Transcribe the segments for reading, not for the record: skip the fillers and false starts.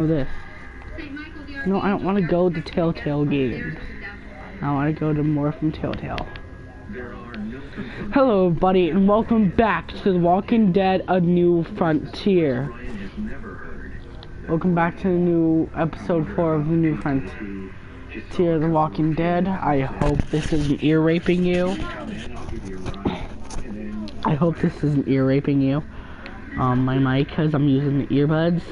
This. No, I don't want to go to Telltale Games. I want to go to more from Telltale. Hello, everybody, and welcome back to The Walking Dead: A New Frontier. Welcome back to the new episode 4 of The New Frontier of The Walking Dead. I hope this isn't ear raping you. My mic, because I'm using the earbuds.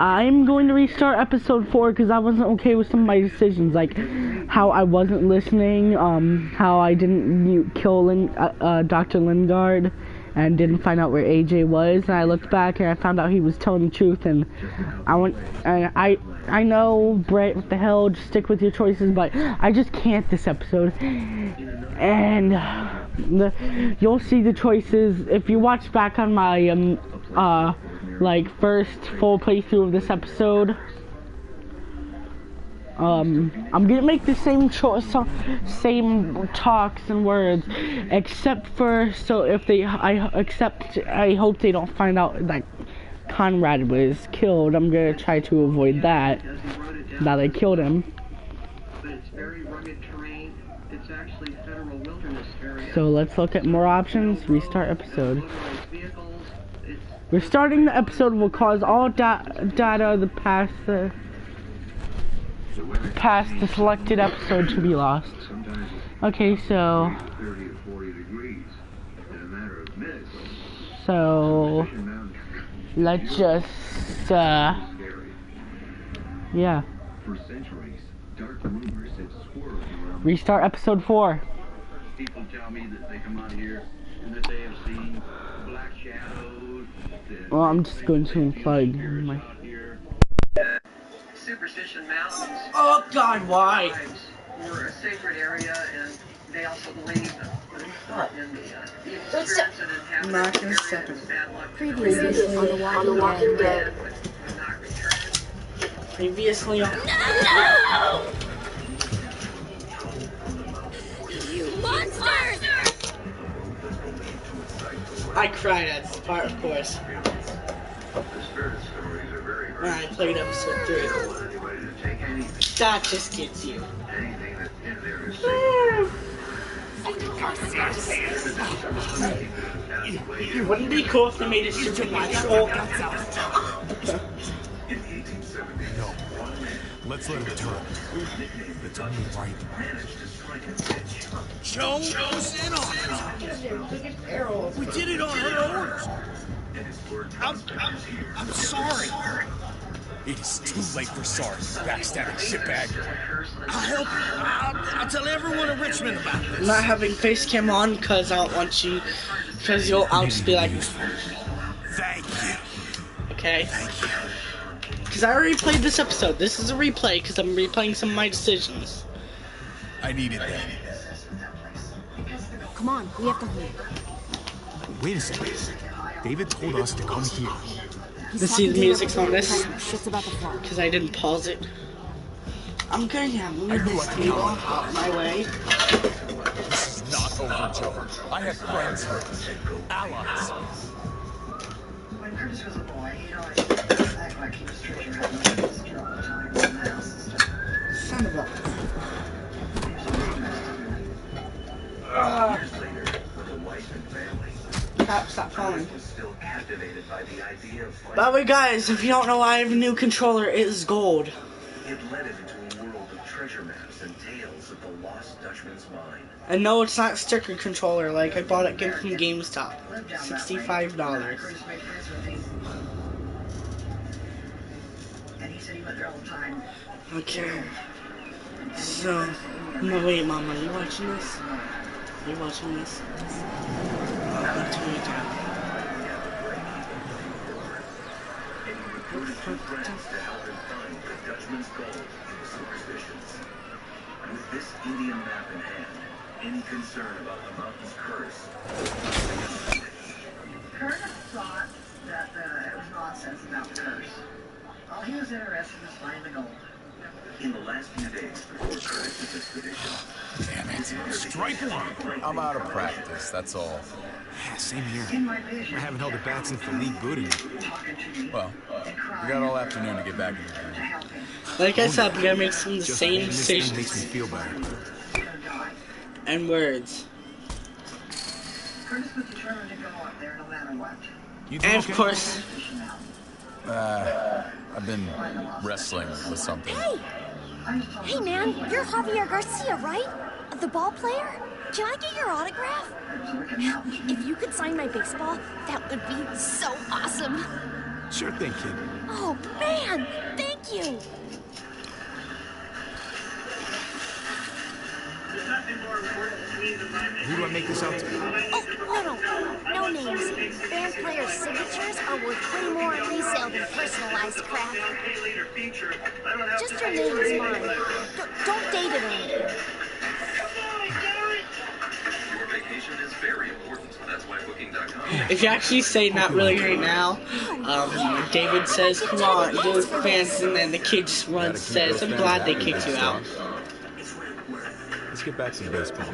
I'm going to restart episode 4 because I wasn't okay with some of my decisions, like how I wasn't listening, how I didn't kill Dr. Lingard and didn't find out where AJ was. And I looked back and I found out he was telling the truth. And I know, Brett, what the hell? Just stick with your choices, but I just can't this episode. And you'll see the choices if you watch back on my first full playthrough of this episode. I'm gonna make the same same talks and words, except for I hope they don't find out that Conrad was killed. I'm gonna try to avoid that. Now they killed him. But it's very rugged terrain. It's actually federal wilderness area. So let's look at more options. Restart episode. Restarting the episode will cause all data of the past the selected episode to be lost. Okay, so let's just yeah. Restart episode 4. People tell me that they come out here and that they have seen black shadows. Well, I'm just going to unplug my... Superstition Mountains. Oh God, why? Were a sacred area, and they also believe that in the experience that inhabitants Not in a area second. is bad luck. Previously on The Walking Dead. Would not return. Previously on... No! You monsters! I cried at this part, of course. When I played episode 3. That just gets you. Wouldn't it be cool if they made it supernatural? No. Let's let him turn. It's only right. Joe was in on it. We did it on her orders. I'm sorry. It is too late for sorry, backstabbing shitbag. I'll help you. I'll tell everyone in Richmond about this. I'm not having face cam on because I don't want you, because I'll just be like, Thank you. okay. Because I already played this episode. This is a replay because I'm replaying some of my decisions. I needed that. Come on, we have to hurry. Wait a second. David told us to come here. Let's see the music's on this. Shit's about to fly. Because I didn't pause it. I'm going to move this table out my way. This is not over, Joe. I have friends here. Allies. When Curtis was a boy, he'd always act like he was treasure hunting all the time in the house and stuff. Son of a... Years later, with a wife and family, Stop falling. was still captivated by the idea of By the way, guys, if you don't know, I have a new controller. It is gold. It led him into a world of treasure maps and tales of the lost Dutchman's mine. And no, it's not a sticker controller. Like, I bought it from GameStop. $65. And he said he went there all the time. Okay. So, no, wait, Mama, are you watching this? Are you watching this? I'll turn it down. Recruited two friends to help him find the Dutchman's gold in the superstitions. With this Indian map in hand, any concern about the mountain's curse. Curtis thought that it was nonsense about the curse. All he was interested in was finding the gold. In the last few days before Curtis's expedition. Damn it. Strike one. I'm out of practice, that's all. Yeah, same here. I haven't held a bat since the league booted me. Well, we got all afternoon to get back in the game. Like I said, I'm gonna make some of the Just same this thing makes me decisions feel better. and words. Curtis was determined to go up there no matter what. You And doing of okay? course, I've been wrestling with something. Hey man, you're Javier Garcia, right? The ball player? Can I get your autograph? If you could sign my baseball, that would be so awesome. Sure thing, kid. Oh man, thank you. Who do I make this out to? Oh, no names. Band players' signatures are worth way more on resale than personalized crap. Just your name is fine. Don't date it or anything. Your vacation is very important. That's why Booking.com. if you actually say not really right now, David says, come on, do the fans, and then the kid just runs and says, I'm glad they kicked you out. Let's get back to the baseball.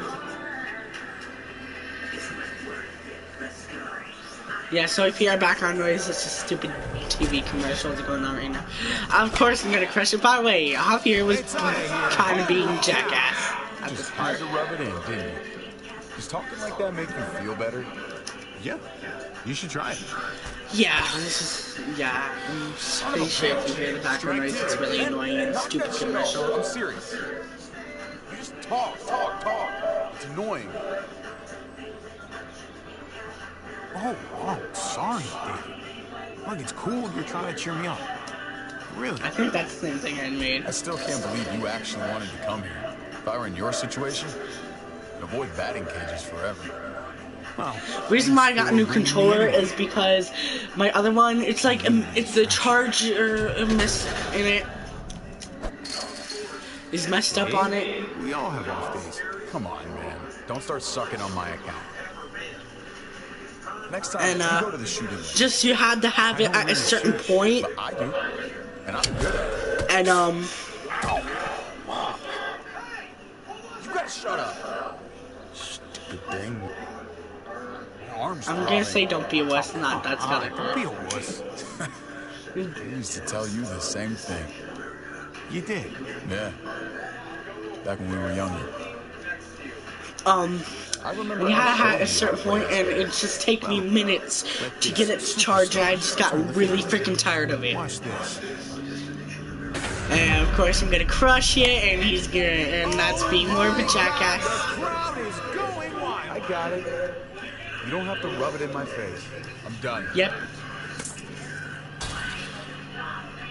Yeah, so if you hear background noise, it's just stupid TV commercials going on right now. Of course, I'm gonna crush it. By the way, Javier was kind of being jackass at this Just part. tried to rub it in, didn't you? Does talking like that make you feel better? Yeah, you should try it. Yeah, this is, yeah, I'm pretty sure if you hear the background noise, it's really annoying and stupid commercial. I'm serious. You just talk. It's annoying. Oh, sorry, David. Look, it's cool you're trying to cheer me up. Really? I think that's the same thing I made. I still can't believe you actually wanted to come here. If I were in your situation, I'd avoid batting cages forever. Well, Reason why I got a new controller is because my other one, it's like, it's the charger miss in it. Is messed up on it. we all have off days. Come on, man. Don't start sucking on my account. Next time, And, you go to the shooting range. Just you had to have it at a certain point, But I do. And I'm good at it. and You gotta shut up. Stupid thing. My arm's I'm gonna throbbing. say don't be a wuss, not that's gotta Don't be hurt. a wuss. I used to tell you the same thing. You did. Yeah. Back when we were younger. I remember. You had to showing have you a certain how to point, play and this. it just take me minutes to get it to charge, and I just got really freaking tired of it. Watch this. And of course, I'm gonna crush it, and he's gonna, and that's being more of a jackass. Crowd is going wild. I got it. You don't have to rub it in my face. I'm done. Yep.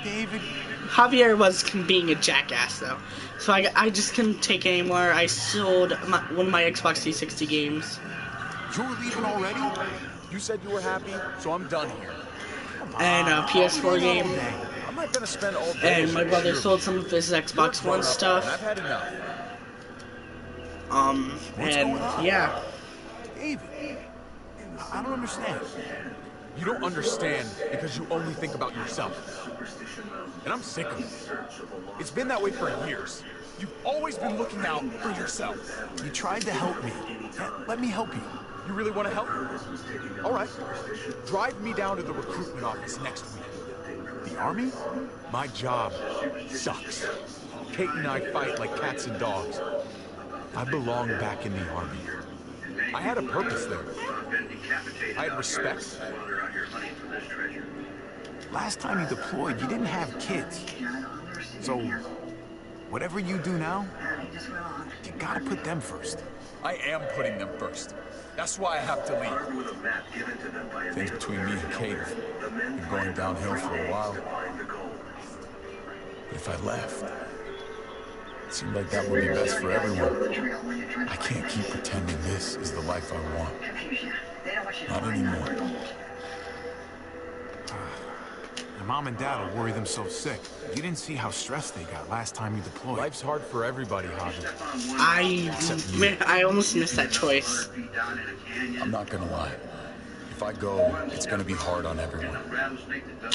David, Javier was being a jackass though, so I just couldn't take it anymore. I sold one of my Xbox 360 games. You're leaving already? You said you were happy, so I'm done here. And a PS4 game, I'm not gonna spend all day. and my brother sold some of his Xbox One And I've stuff. had enough. And yeah. David, I don't understand. You don't understand because you only think about yourself. And I'm sick of it. It's been that way for years. You've always been looking out for yourself. You tried to help me. Let me help you. You really want to help? All right. Drive me down to the recruitment office next week. The army? My job sucks. Kate and I fight like cats and dogs. I belong back in the army. I had a purpose there. I had respect. Last time you deployed, you didn't have kids. So, whatever you do now, you gotta put them first. I am putting them first. That's why I have to leave. Things between me and Kate have been going downhill for a while. But if I left, it seemed like that would be best for everyone. I can't keep pretending this is the life I want. Not anymore. Your mom and dad will worry themselves sick. You didn't see how stressed they got last time you deployed. Life's hard for everybody, Javi. I almost missed that choice. I'm not gonna lie. If I go, it's gonna be hard on everyone.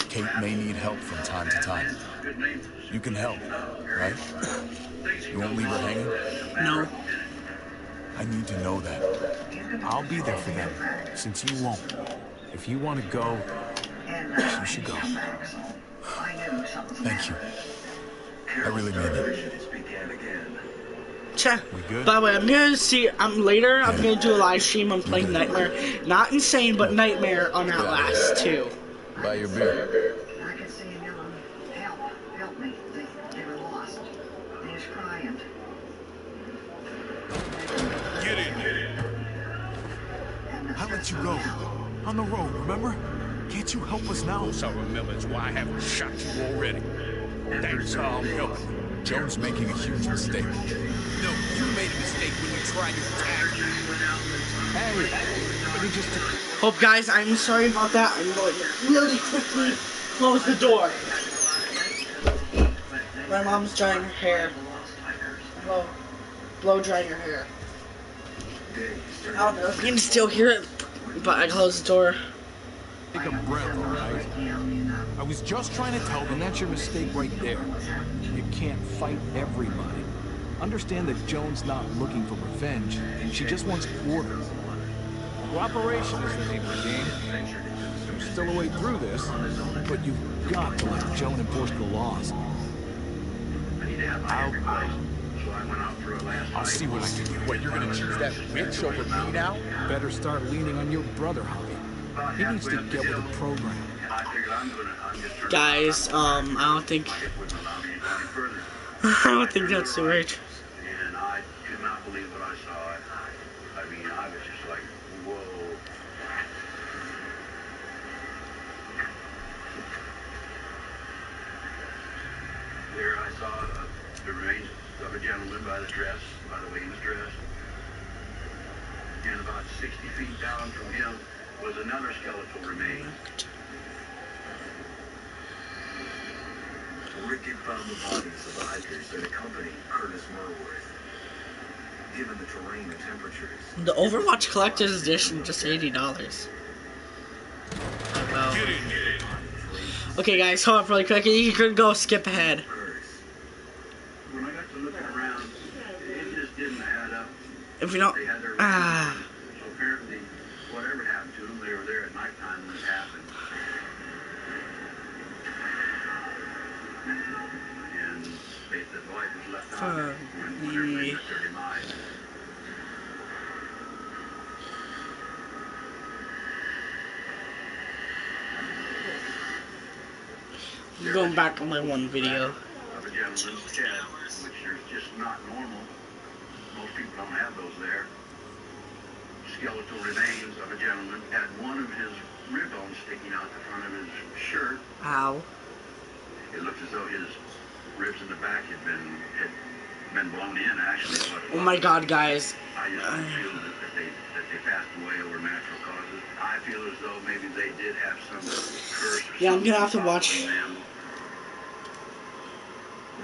Kate may need help from time to time. You can help, right? You won't leave her hanging? No. I need to know that. I'll be there for them, since you won't. If you want to go, you should go. Thank you. I really mean it. We good? By the way, I'm gonna do a live stream on playing Nightmare. Not Insane, but Nightmare on Outlast 2. Buy your beer. I can see him yelling, help me. They were lost. He's crying. Get in there. I let you go. On the road, remember? Can't you help us now? I remember it's why I haven't shot you already. Thanks, I'm helping. Jones making a huge mistake. No, you made a mistake when you tried to attack me. Hey, everybody just... Hope guys, I'm sorry about that. I'm going to really quickly close the door. My mom's drying her hair. Blow drying her hair. I don't know if you can still hear it, but I closed the door. Take a breath, all right? I was just trying to tell them that's your mistake right there. You can't fight everybody. Understand that Joan's not looking for revenge. She just wants order. Cooperation is the name of the game. There's still a way through this, but you've got to let Joan enforce the laws. I'll see what I can do. What, you're gonna choose that bitch over me now? Better start leaning on your brother, Hoppy. He needs to get with the program. Guys, I don't think that's the right. And I could not believe what I saw. I mean, I was just like, whoa. There I saw the remains of a gentleman by the way he was dressed. And about 60 feet down from him was another skeletal remain. Rick had found the bodies of the hikers that accompanied Curtis Merworth. Given the terrain and temperatures, The Overwatch Collector's Edition just $80. Wow. Get in there. Okay, guys, hold up really quick. You could go skip ahead. when I got to looking around, it just didn't add up. If you don't, They had their So apparently, whatever happened to them, they were there at nighttime when it happened. And the light was left on when everybody took their demise. I'm going back on my one video. Of a gentleman's head, which is just not normal. Most people don't have those there. Skeletal remains of a gentleman had one of his rib bones sticking out the front of his shirt. Ow. It looked as though his ribs in the back had been blown in, actually. Oh my god, guys. I just don't feel that they passed away over natural causes. I feel as though maybe they did have some curse or Yeah, I'm gonna have to something watch. following them.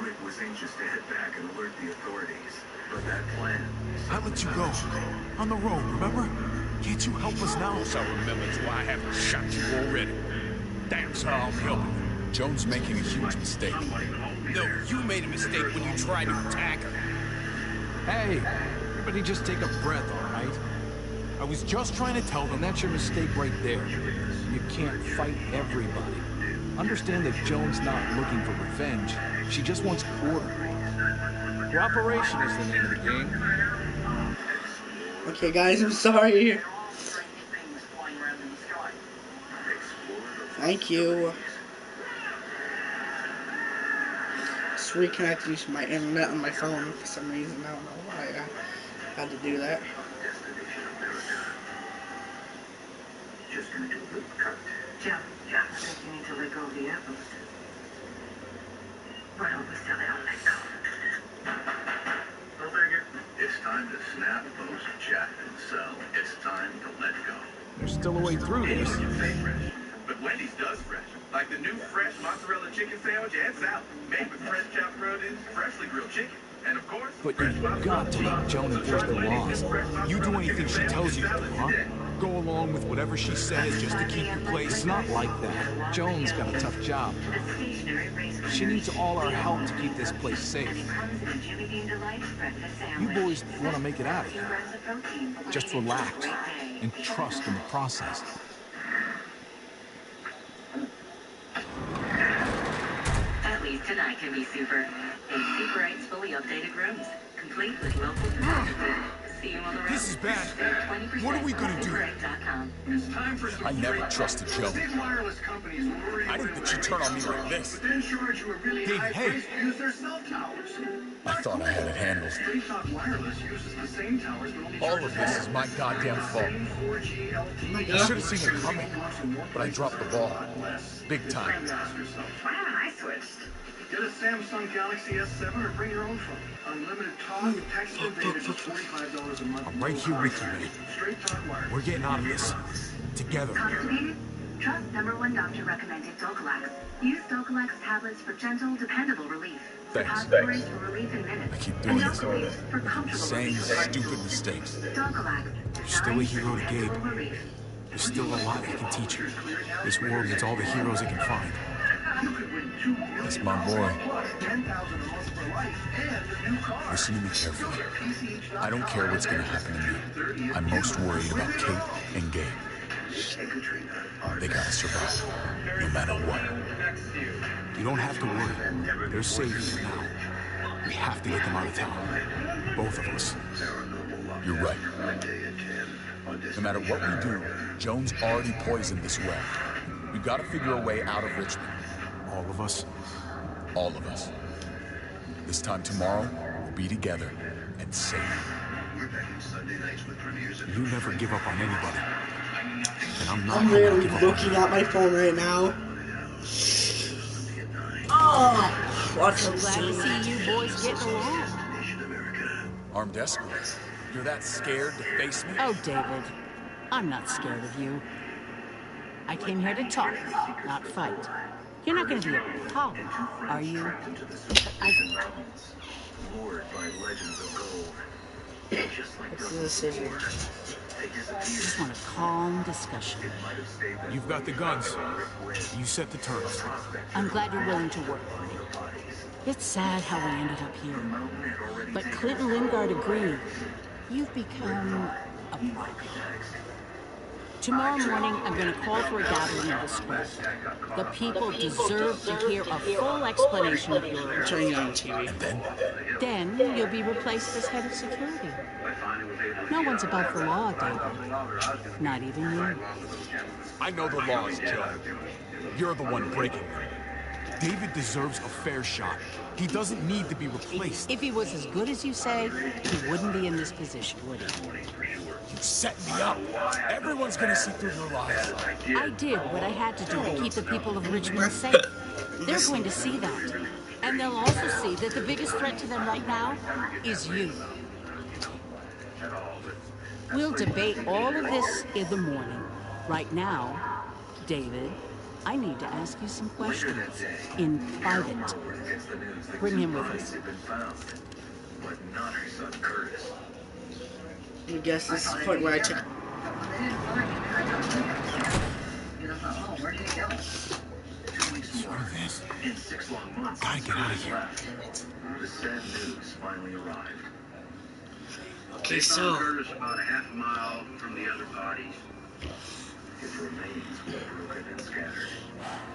Rick was anxious to head back and alert the authorities, but that plan... I let you go. On the road, remember? Can't you help us now? I remember it's why I haven't shot you already. Damn, so I'm helping. Joan's making a huge mistake. No, you made a mistake when you tried to attack her. Hey, everybody just take a breath, all right? I was just trying to tell them that's your mistake right there. You can't fight everybody. Understand that Joan's not looking for revenge. She just wants order. Cooperation is the name of the game. Okay, guys, I'm sorry. Thank you. Just reconnected to my internet on my phone for some reason. I don't know why I had to do that. Just gonna do a little cut. Yeah, I think you need to let go of the apples. But almost still they don't let go. Go figure. It's time to snap, post, chat, and sell. It's time to let go. There's still a way through this. You say fresh, but Wendy's does fresh. Like the new fresh mozzarella chicken sandwich and salad, made with fresh chopped produce, freshly grilled chicken, and of course, But you've got to let Joan enforce the laws. You do anything she tells you to, huh? Go along with whatever she says just to keep your place. It's not like that. Joan's got a tough job. The station She needs all our help to keep this place safe. You boys want to make it out of here. Just relax and trust in the process. At least tonight can be super. 8 super 8's fully updated rooms, complete with local photography. See you on the road. This is bad. What are we gonna do? It's time for some I never trusted Joe. Big wireless companies will worry I didn't think she'd turn on me like this. but then charge you a really Hey, high hey. price to use their cell towers. I thought I had it handled. Straight Talk Wireless uses the same towers, but only All of this is my goddamn fault. 4G LTE. I should have seen it coming, but I dropped the ball. Big time. Why haven't I switched? Get a Samsung Galaxy S7 or bring your own phone. Unlimited talk, text, and data for $45 a month. I'm right here with you, man. Straight Talk Wireless. We're getting out of this. Together. Constipated? Trust #1 doctor recommended Dulcolax. Use Dulcolax tablets for gentle, dependable relief. Thanks. Repositories for relief in minutes. I keep doing and this. Dulcolax for comfortable Same relief. stupid mistakes. Dulcolax. You're still a hero to Gabe. Comfortable relief. There's still a lot you can teach her. This world needs all the heroes it can find. That's my boy. $10,000 a month for life and a new car. Listen to me carefully. I don't care what's gonna happen to me. I'm most worried about Kate and Gabe. They gotta survive, no matter what. You don't have to worry. They're safe for now. We have to get them out of town. Both of us. You're right. No matter what we do, Jones already poisoned this well. We've got to figure a way out of Richmond. All of us. All of us. This time tomorrow, we'll be together and safe. You never give up on anybody. And I'm not I'm gonna really give up. looking at my phone right now. Oh, what So glad to see you boys getting along. Armed escorts. You're that scared to face me? Oh, David, I'm not scared of you. I came here to talk, not fight. You're not going to be a problem, are you? Lured by legends of gold. Just like What's the decision? I just want a calm discussion. You've got the guns. You set the terms. I'm glad you're willing to work with me. It's sad how we ended up here. But Clint and Lingard agreed. You've become a partner. Tomorrow morning, I'm going to call for a gathering of the school. The people deserve to hear a full explanation of your... Turning on TV. And then? Then you'll be replaced as head of security. No one's above the law, David. Not even you. I know the laws, Joe. You're the one breaking them. David deserves a fair shot. He doesn't need to be replaced. If he was as good as you say, he wouldn't be in this position, would he? You set me up. Everyone's gonna see through your lies. I did what I had to do to keep the people of Richmond safe. They're going to see that. And they'll also see that the biggest threat to them right now is you. We'll debate all of this in the morning. Right now, David, I need to ask you some questions in private. Bring him with us. But not her son Curtis. I guess this is the point where I took. Where'd you go? 2 weeks more. This. In 6 long months. Gotta get out of here. The sad news finally arrived. Okay, so Curtis about a half a mile from the other bodies. His remains were broken and scattered.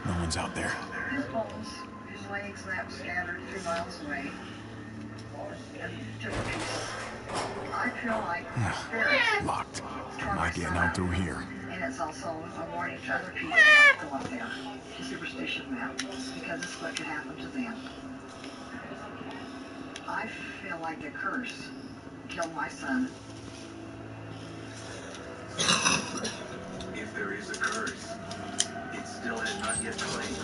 No one's out there. His bones, his legs left scattered 3 miles away. And just I feel like spirits Locked. Am I getting out through here? And it's also a warning to other people not to go up there. To superstition them, because it's what could happen to them. I feel like a curse killed my son. If there is a curse, it still has not yet claimed.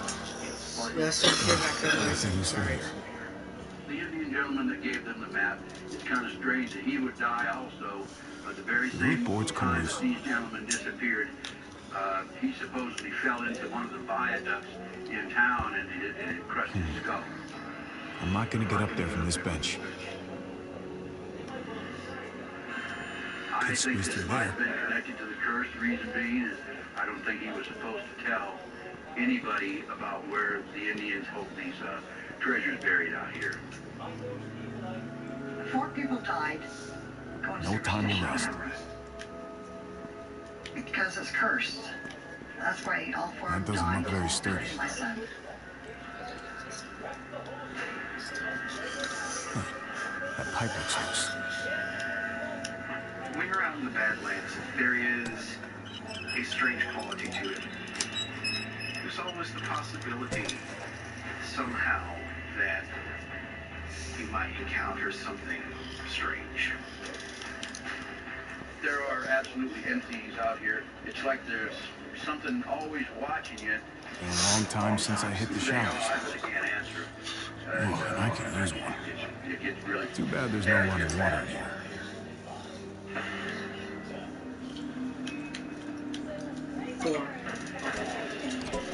yeah, so here back I there. think he's through here. The Indian gentleman that gave them the map, it's kind of strange that he would die also. The very same boards come time loose. that these gentlemen disappeared, he supposedly fell into one of the viaducts in town and it crushed his skull. I'm not gonna get up there from this bench. I Could think squeeze this through might there. have been connected to the curse. The reason being is I don't think he was supposed to tell anybody about where the Indians hope these treasures buried out here. 4 people died. No time to rest. Because it's cursed. That's why all 4 That of them doesn't died. look very sturdy. My son. That pipe looks loose. When you're out in the Badlands, there is a strange quality to it. There's always the possibility, somehow, that you might encounter something strange. There are absolutely entities out here. It's like there's something always watching you. Been a long time since I hit the showers. I really can't answer. Oh, I could use one. It gets really Too bad there's no running water in here.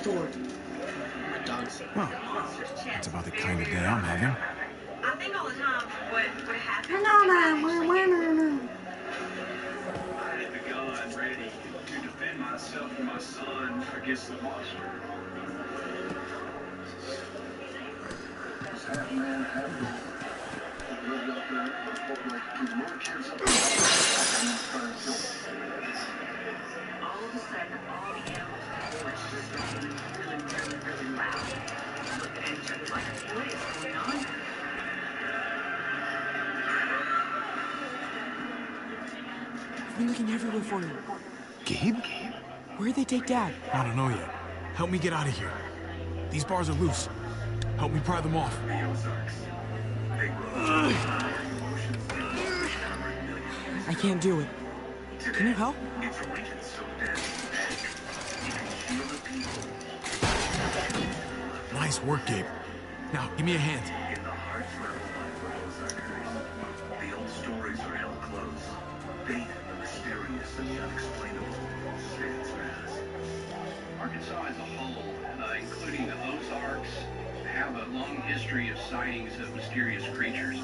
Thor. My dog's sick. Well, that's about the kind of day I'm having. I think all the time what happened. I had the gun ready to defend myself and my son against the monster. All of a sudden, all the animals were just getting really loud. Looking at each other like, what is going on? I've been looking everywhere for you. Gabe? Where'd they take Dad? I don't know yet. Help me get out of here. These bars are loose. Help me pry them off. I can't do it. Can you help? Nice work, Gabe. Now, give me a hand. In the heart level life of the old stories are held close. Faith in the mysterious and the unexplainable stands fast. Arkansas as a whole, including the Ozarks, have a long history of sightings of mysterious creatures.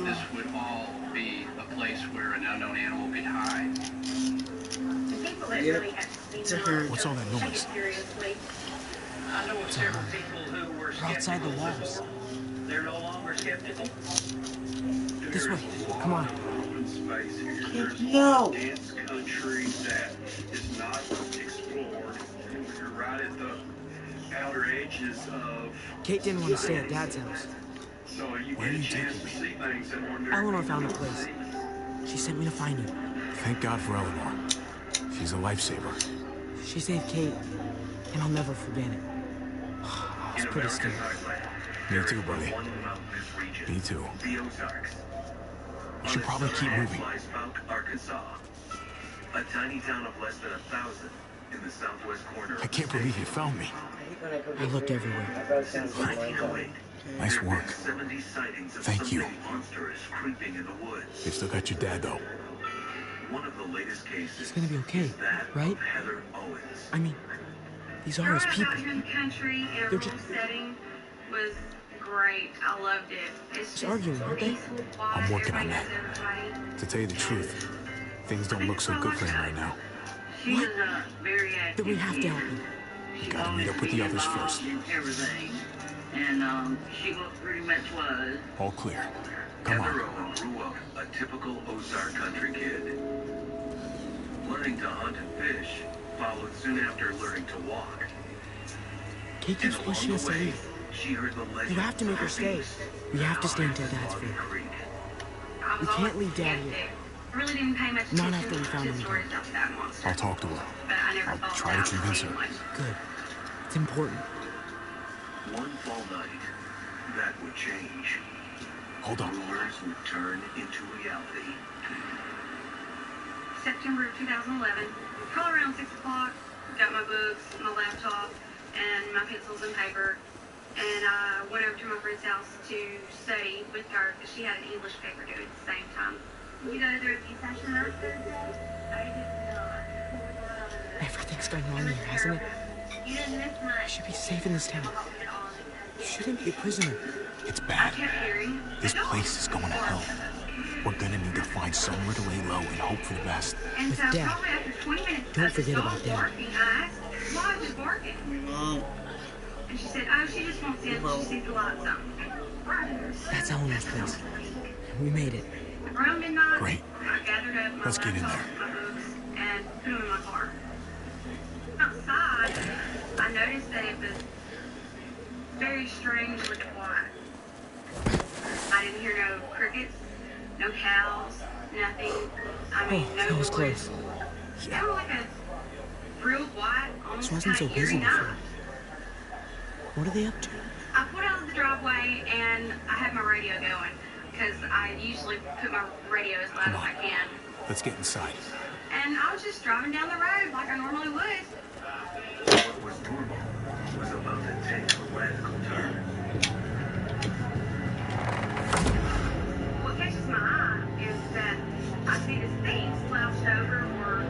This would all be a place where an unknown animal could hide. The people that really had seen It's a them herd. What's all that take noise? it seriously. I know of several people who were We're outside the walls. They're no longer skeptical. This way. Come on. Open space here. There's No. dense country that is not explored. You're right at the outer edges of. Kate didn't want to stay at Dad's house. So you Where get are a you chance taking to me? see things that ordinary Eleanor people found a don't place. see. She sent me to find you. Thank God for Eleanor. She's a lifesaver. She saved Kate, and I'll never forget it. I was pretty scared. Me too, buddy. Me too. The Ozarks. We should probably keep moving. Lies Falk, Arkansas. A tiny town of less than 1,000 in the southwest corner of I can't believe you found me. I looked everywhere. 1908. Nice work. 70 sightings of Thank you. something monstrous creeping in the woods. They still got your dad, though. One of the latest cases It's gonna be okay, is that right? of Heather Owens. I mean, these are his people. Growing up out here in the country in a They're rural just- setting was great. I loved it. It's just arguing, aren't they? peaceful, quiet, I'm working on everybody that. knows everybody. To tell you the truth, things don't look so good for him right now. She was very active. Then we have to help him. Gotta meet up with the others first. Everything. And she pretty much was. All clear. Come Heather on. Owen grew up a typical Ozark country kid. Learning to hunt and fish followed soon after learning to walk. Kate keeps And pushing along us the to way, leave. she heard the legend You have to make her of stay. beast We have to that stay until haunted Dad's Boggy free. Creek. I was We can't always leave Dad here. skeptic. Really didn't pay much Not attention after we found to him stories of that monster. I'll talk to her. But I never I'll thought try to that convince her. anyone. Good. It's important. One fall night, that would change. Hold up. Rumors would turn into reality. September of 2011, probably around 6 o'clock, got my books, my laptop, and my pencils and paper, and I went over to my friend's house to study with her because she had an English paper due at the same time. You go to the review session on Thursday? I did not. Everything's gone wrong here, hasn't it? You didn't miss I much. should be safe in this town. You shouldn't be a prisoner. It's I bad. kept hearing. This place is going to hell. We're gonna need to find somewhere to lay low and hope for the best. And With so Dad. probably after 20 minutes Don't of the forget dog about Dad. barking, I asked, why was just barking. Mom. And she said, oh, she just wants in. She sees the lights on. That's Eleanor's place. We made it. Around midnight, Great. I gathered up my Let's get in laptop, my books, and put them in my car. Outside, I noticed that it was very strangely quiet. I didn't hear no crickets, no cows, nothing. I mean, no that was noise. close. It was like a real quiet, almost This wasn't so kind of busy eerie before. night. What are they up to? I pulled out of the driveway and I had my radio going because I usually put my radio as loud as I can. Let's get inside. And I was just driving down the road like I normally would. What was normal was about to take a radical turn. What catches my eye is that I see this thing slouched over or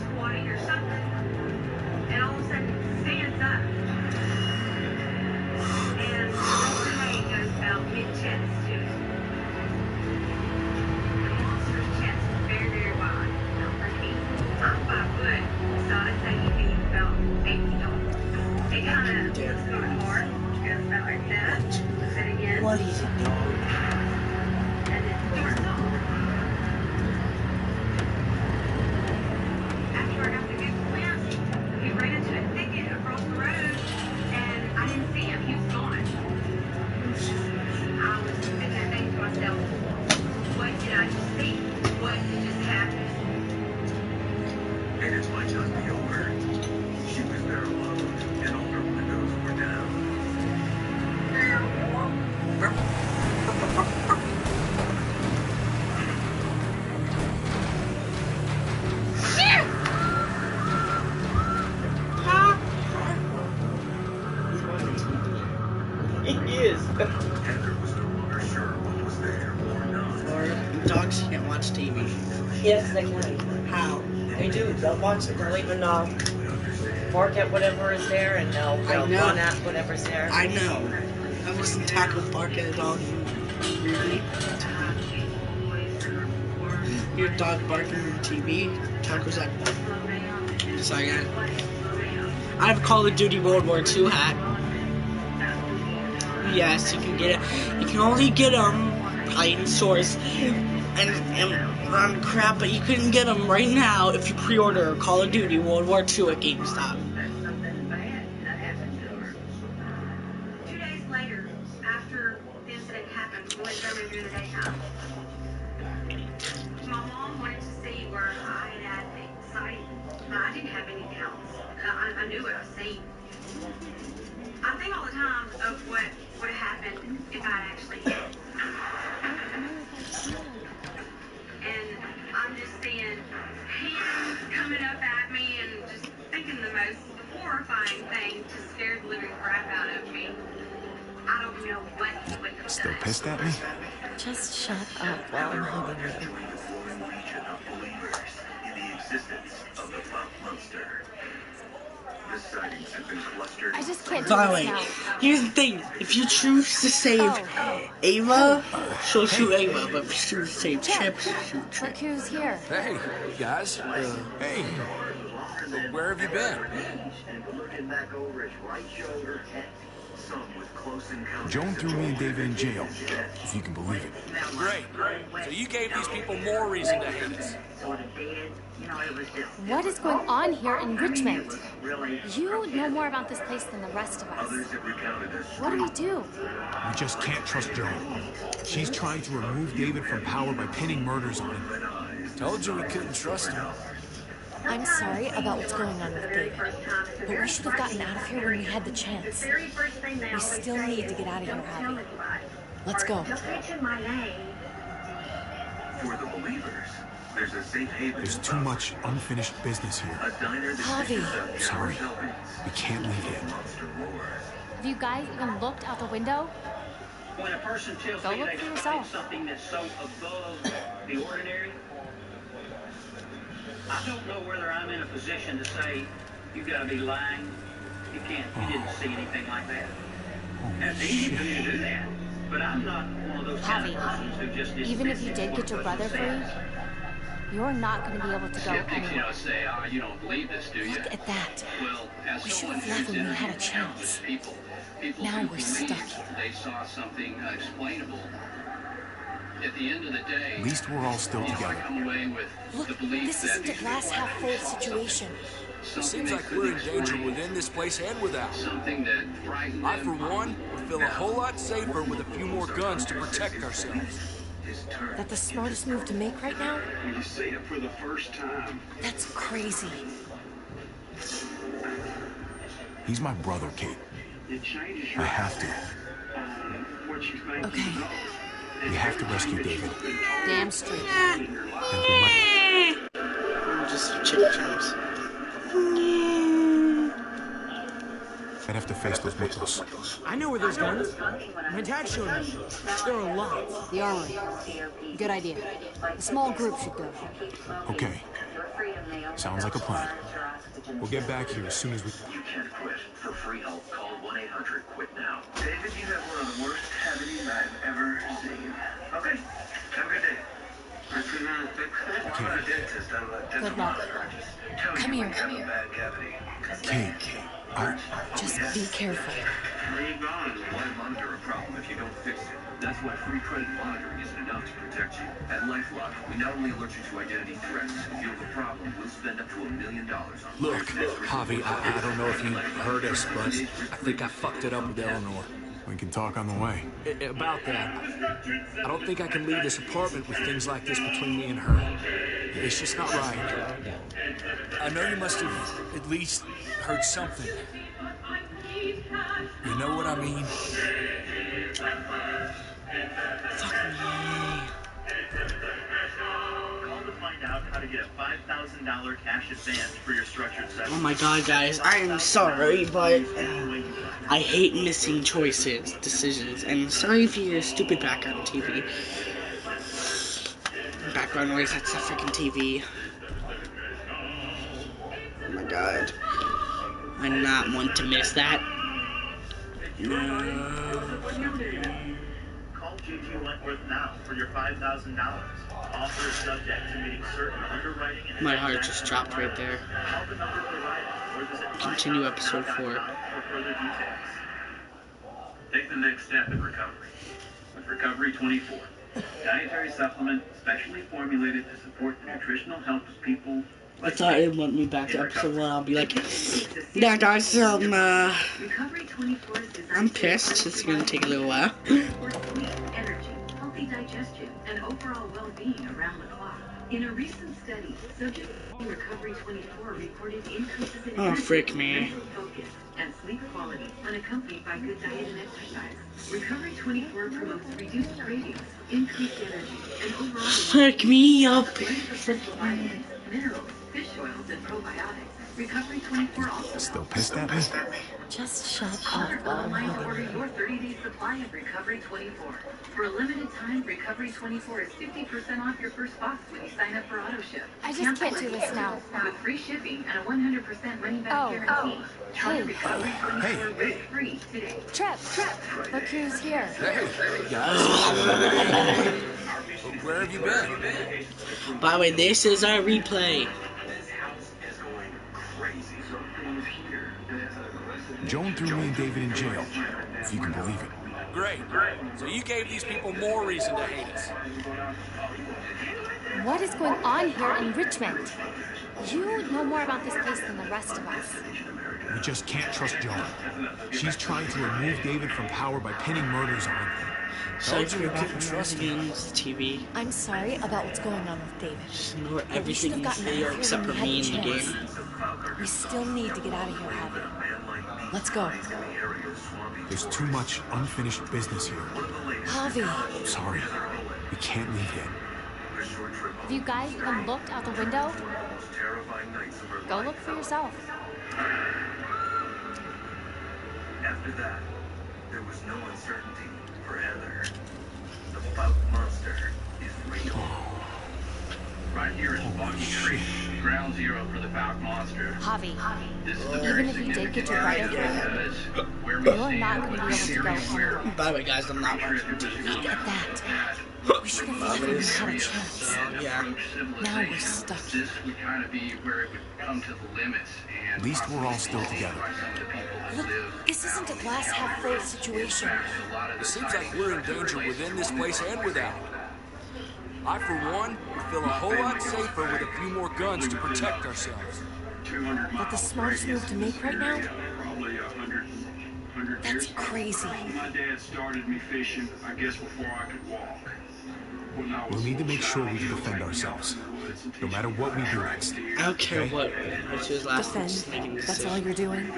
squatting or something, and all of a sudden it stands up. And the rest of the height goes about mid-chest to it. The monster's chest is very, very wide, about 3 feet. I'm 5 foot, so I'd say he'd be about 8 feet tall. It kind of looks kind of hard, goes about like that, and again, What is it, dog? and then starts off. After I got the good glimpse, he ran into a thicket across the road, and I didn't see him. He was gone. I was sitting there thinking to myself, what did I just see? What just happened? And it might not be over. She was there alone, and all her windows were down. He is. Heather was no longer sure what was there or not. Or dogs can't watch TV. Yes, they can. How? They do. They'll watch it. They'll even bark at whatever is there, and they'll know. run at whatever's there. I know. I've listened to Taco bark at a dog. Really? Your dog barking on TV. Taco's like, sorry, guys. I have a Call of Duty World War II hat. Yes, you can get it. You can only get them probably in stores and crap, but you can get them right now if you pre-order Call of Duty World War II at GameStop. 2 days later, after the incident happened, we went drumming during the daytime. My mom wanted to see where I had the sighting. I didn't have anything else. I knew what I seen. I think all the time of what would have happened if I'd actually hit. And I'm just seeing hands coming up at me and just thinking the most horrifying thing to scare the living crap out of me. I don't know what he would have Still done. pissed at me? Just shut up while I'm hugging you. Entering the foreign region of believers in the existence of the Pop Monster. The sightings have been clustered. I just can't do By the this way, now. here's the thing. If you choose to save Ava, she'll shoot Ava. But if you choose to save Chips, she'll shoot Look Chips. who's here. Hey, guys. Hey. Where have you been? And looking back over his right shoulder, some with close encounters. Joan threw me and David in jail, if you can believe it. Great. So you gave these people more reason to hate us. What is going on here in Richmond? You know more about this place than the rest of us. What do we do? We just can't trust Joan. She's trying to remove David from power by pinning murders on him. Told you we couldn't trust him. I'm sorry about what's going on with David, but we should have gotten out of here when we had the chance. We still need to get out of here, Javi. Let's go. For the believers, there's a safe haven. There's too much unfinished business here. A diner that Javi. Sorry. We can't leave yet. Have you guys even looked out the window? When a person tells Go me look they for find yourself. something that's so above the ordinary, I don't know whether I'm in a position to say, you gotta be lying. You didn't see anything like that. That's easy for you to do that. But I'm not one of those kind of persons who just Even if you did get your brother free, You're not going to be able to go Skeptics, anywhere. say, oh, you don't believe this, do you? Look at that. Well, as We should someone have left who's when we had a interviewed countless chance. people Now do we're believe stuck here. they saw something unexplainable. At the end of the day, At least we're all still together. come away with Look, the belief this that isn't a these glass people half full situation. It seems like we're in danger within this place and without. Something that frightened I, for one, would feel a whole lot safer with a few more guns to protect ourselves. That the smartest move to make right now? When you see it for the first time. That's crazy. He's my brother, Kate. It changes I have to. what you think Okay. you know. We have to rescue David. Damn straight. And we might... Just chicken chunks. I'd have to face those Mutos. I know where there's guns. My dad showed me. There are a lot. The armory. Good idea. A small group should go. Okay. Sounds like a plan. We'll get back here as soon as we... You can't quit. For free help, call 1-800-QUIT now. David, you have one of the worst cavities I've ever seen. Okay. Have a good day. What about a dentist on the dental luck. monitor? Tell Come you here. when you have a bad cavity. Kate, Just be careful. Where you going? Why monitor a problem if you don't fix it? That's why free credit monitoring isn't enough to protect you. At LifeLock, we not only alert you to identity threats, if you have a problem, we'll spend up to $1 million on Look, Javi, I don't know if you heard us, but I think I fucked it up with Eleanor. We can talk on the way. About that, I don't think I can leave this apartment with things like this between me and her. It's just not right. I know you must have at least heard something. You know what I mean? Call to find out how to get a $5,000 cash advance for your structured session. Oh my god, guys, I am sorry, but I hate missing decisions, and sorry for your stupid background TV. Background noise, that's the freaking TV. Oh my god. I do not want to miss that. No. Call GG Wentworth now for your $5,000. Offer is subject to meeting certain underwriting and My heart just dropped right there. call the number provided or visit Continue episode 4. for further details. Take the next step in recovery. With Recovery 24. Dietary supplement specially formulated to support the nutritional health of people. I thought it went me back to episode 1. I'll be like, yeah, guys, I'm pissed. It's gonna take a little while. Energy, healthy digestion, and overall well-being around the clock. In a recent study, subjects in Recovery 24 reported increases in Oh, energy, frick me. mental focus, and sleep quality, unaccompanied by good diet and exercise. Recovery 24 promotes reduced cravings, increased energy, and overall Frick me up. essential vitamins, minerals, fish oils, and probiotics. Recovery 24 also Still pissed at me? Just shut Order up online to order already. your 30-day supply of Recovery 24. For a limited time, Recovery 24 is 50% off your first box when you sign up for AutoShip. I just can't do this now. With free shipping and a 100% money-back guarantee. Try hey. Recovery 24 risk-free today. Trip, look who's here. Hey, guys. Where have you been? By the way, this is our replay. Joan threw me and David in jail, if you can believe it. Great. So you gave these people more reason to hate us. What is going on here in Richmond? You know more about this place than the rest of us. We just can't trust Joan. She's trying to remove David from power by pinning murders on him. Sorry for your background again. It's the TV. I'm sorry about what's going on with David. Just ignore But we should everything have you gotten say out of here except for when we me in had the the game. chance. We still need to get out of here, Javi. Let's go. There's too much unfinished business here. Javi, I'm sorry. We can't leave yet. have you guys even looked out the window? Go look for yourself. After that, there was no uncertainty for Heather. The Fout monster is real. Right here in Bucky Creek, ground zero for the Fout monster. Javi, This is the even very if you did get your significant brother area free, because where we you're stand not going to be able to go anywhere. By the way, guys, I'm not watching Look TV. at that. We should have left when we had a chance. Yeah. Now we're stuck. This would kind of be where it would come to the limits. And At least we're all still together. Look, this isn't a glass half full situation. It seems like we're in danger within this place and without. I, for one, feel a whole lot safer with a few more guns to protect ourselves. But the smartest move to make right now? Probably 100 That's crazy. My dad started me fishing, I guess, before I could walk. We'll need to make sure we defend ourselves, no matter what we do next. I don't care Okay? what was last Defend. just making That's decisions. all you're doing?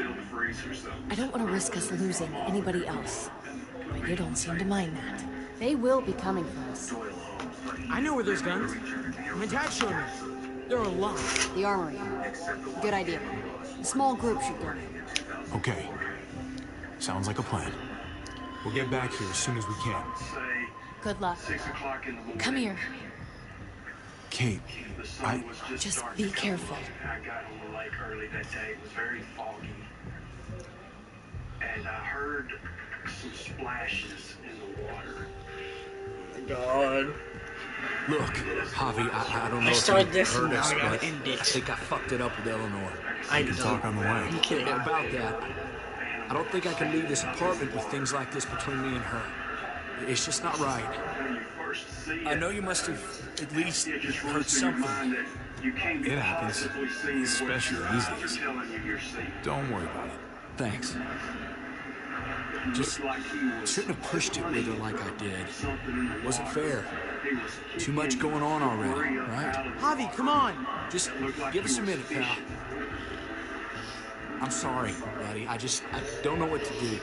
I don't want to risk us losing anybody else. But you don't seem to mind that. They will be coming for us. I know where there's guns. My dad showed me. There are a lot. The armory. Good idea. A small group should go. Okay. Sounds like a plan. We'll get back here as soon as we can. Good luck. Come here. Kate, Just be careful. I got on the lake early that day. It was very foggy. And I heard some splashes in the water. God. Look, Javi, I don't know I if started you this heard and now us, I gotta but end it. I think I fucked it up with Eleanor. I can talk on the way. I'm kidding. About that, I don't think I can leave this apartment with things like this between me and her. It's just not right. I know you must have at least heard something. It happens, especially these days. Don't worry about it. Thanks. Just shouldn't have pushed it with her like I did. Wasn't fair. Too much going on already, right? Javi, come on. Just give us a minute, pal. I'm sorry, buddy. I don't know what to do.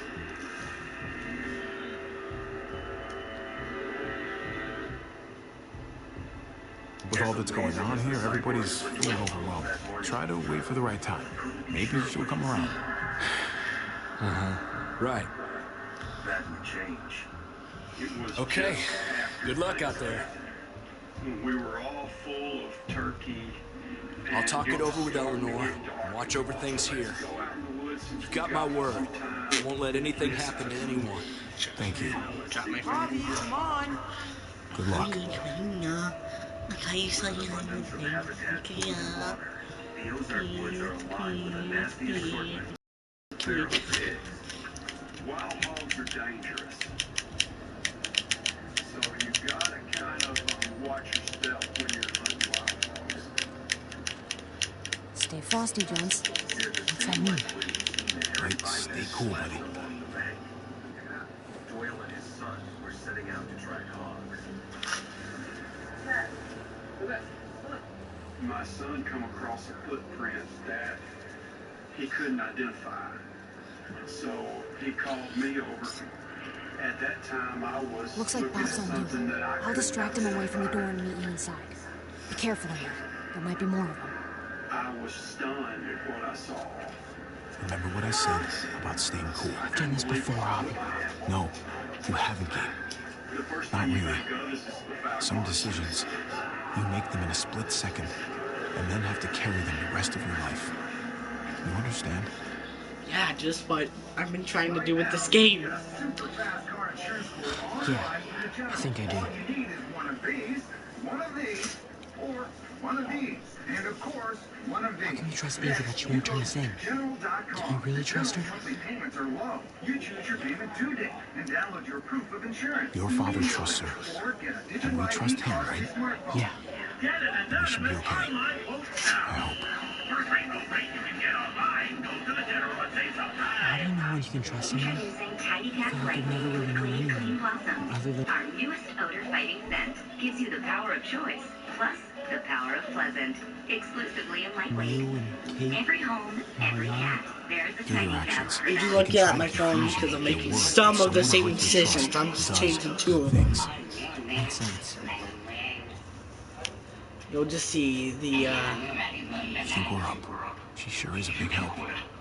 With all that's going on here, everybody's feeling overwhelmed. Try to wait for the right time. Maybe she'll come around. Right. That would change. Okay. Good luck out there. We were all full of turkey. I'll talk it over with Eleanor and watch over things here. You've got my word. I won't let anything happen to anyone. Thank you. Javi, come on. Good luck. The Ozark woods are alive with a nasty assortment of feral pigs. Wild hogs are dangerous. So you gotta kind of watch your step when you're hunting wild hogs. Stay frosty, gents. What's that mean? Right, stay cool, buddy. Doyle and his son were setting out to track hogs. My son come across a footprint that he couldn't identify. So he called me over. At that time, I was Looks like looking Bob's at on something duty. that I I'll distract him away from the door and meet you inside. Be careful in there. There might be more of them. I was stunned at what I saw. Remember what I said about staying cool? I've done this before, Javi. No, you haven't, Kate. Not really. Some decisions, you make them in a split second, and then have to carry them the rest of your life. You understand? Yeah, just what I've been trying to do with this game. Yeah, I think I do. One of these, or one of these, and of course, one of these. How can you trust Eva that she won't turn us in? Can you really trust her? Monthly payments are low. You choose your payment due date and download your proof of insurance. Your father trusts her, and we trust him, right? Yeah. Then we should be okay. I hope. How do you know when you can trust someone? I feel like you've never really known anyone. Other than... Our newest odor-fighting scent gives you the power of choice, plus the power of pleasant, exclusively in lightweight. You and Kate... Every home, every cat, there's a tiny cat. I'm just looking at my phone because I'm making some of the same decisions. I'm just changing two of them. Makes sense. You'll just see the, I think we're up. She sure is a big help.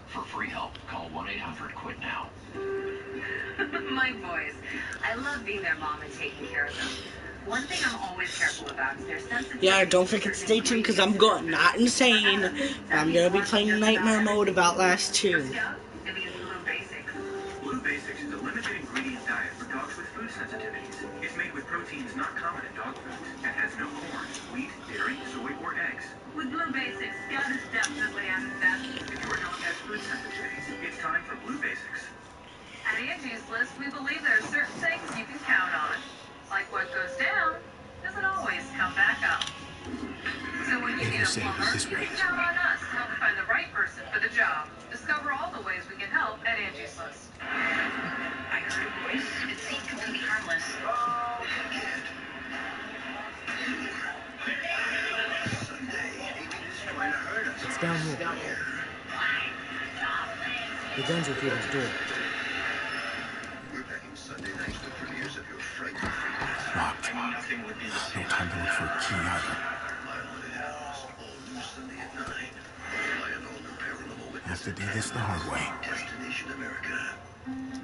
For free help, call 1-800-QUIT now. My boys, I love being their mom and taking care of them. One thing I'm always careful about is their sensitivity. yeah, don't forget to stay tuned because I'm going not insane. I'm gonna be playing Nightmare Mode about last two. Blue Basics is a limited ingredient diet for dogs with food sensitivities. It's made with Protein's not common in dog food and has no corn, wheat, dairy, soy, or eggs. With Blue Basics, Scout is definitely at its best. If your dog has food sensitivities, it's time for Blue Basics. At Angie's List, we believe there are certain things you can count on. Like what goes down doesn't always come back up. So when you need a plumber, you can count on us to help you find the right person for the job. Discover all the ways we can help at Angie's List. I heard a voice. It seemed completely harmless. Oh, kid. Sunday, Amy is trying to hurt us. It's down here. The guns are through the door. We're packing Sunday night for premieres of your frightening freak. Locked. Nothing would be the same. No time to look for a key either. My haunted house, all new Sunday at 9. Fly an all-new paranormal witness. Have to do this the hard way. Destination America.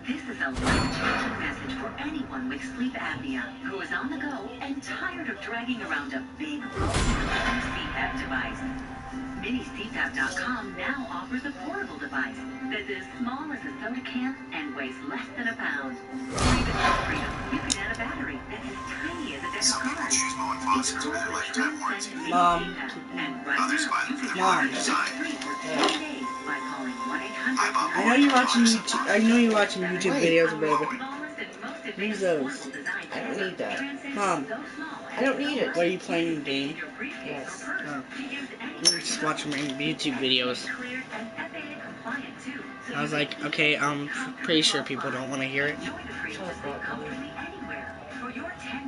This is a life-changing message for anyone with sleep apnea who is on the go and tired of dragging around a big, bulky CPAP device. MiniCPAP.com now offers a portable device that's as small as a soda can and weighs less than a pound. Even more freedom, you can add a battery that's as tiny as a deck of cards. It's called the Mom. Others buy them for their Mom. design. By calling 1-800. I know you're watching YouTube. I know you're watching YouTube videos or whatever. Use those. I don't need that. Mom, I don't need it. what are you playing, game? Yes. Oh. You're just watching my YouTube videos. I was like, okay, I'm pretty sure people don't want to hear it.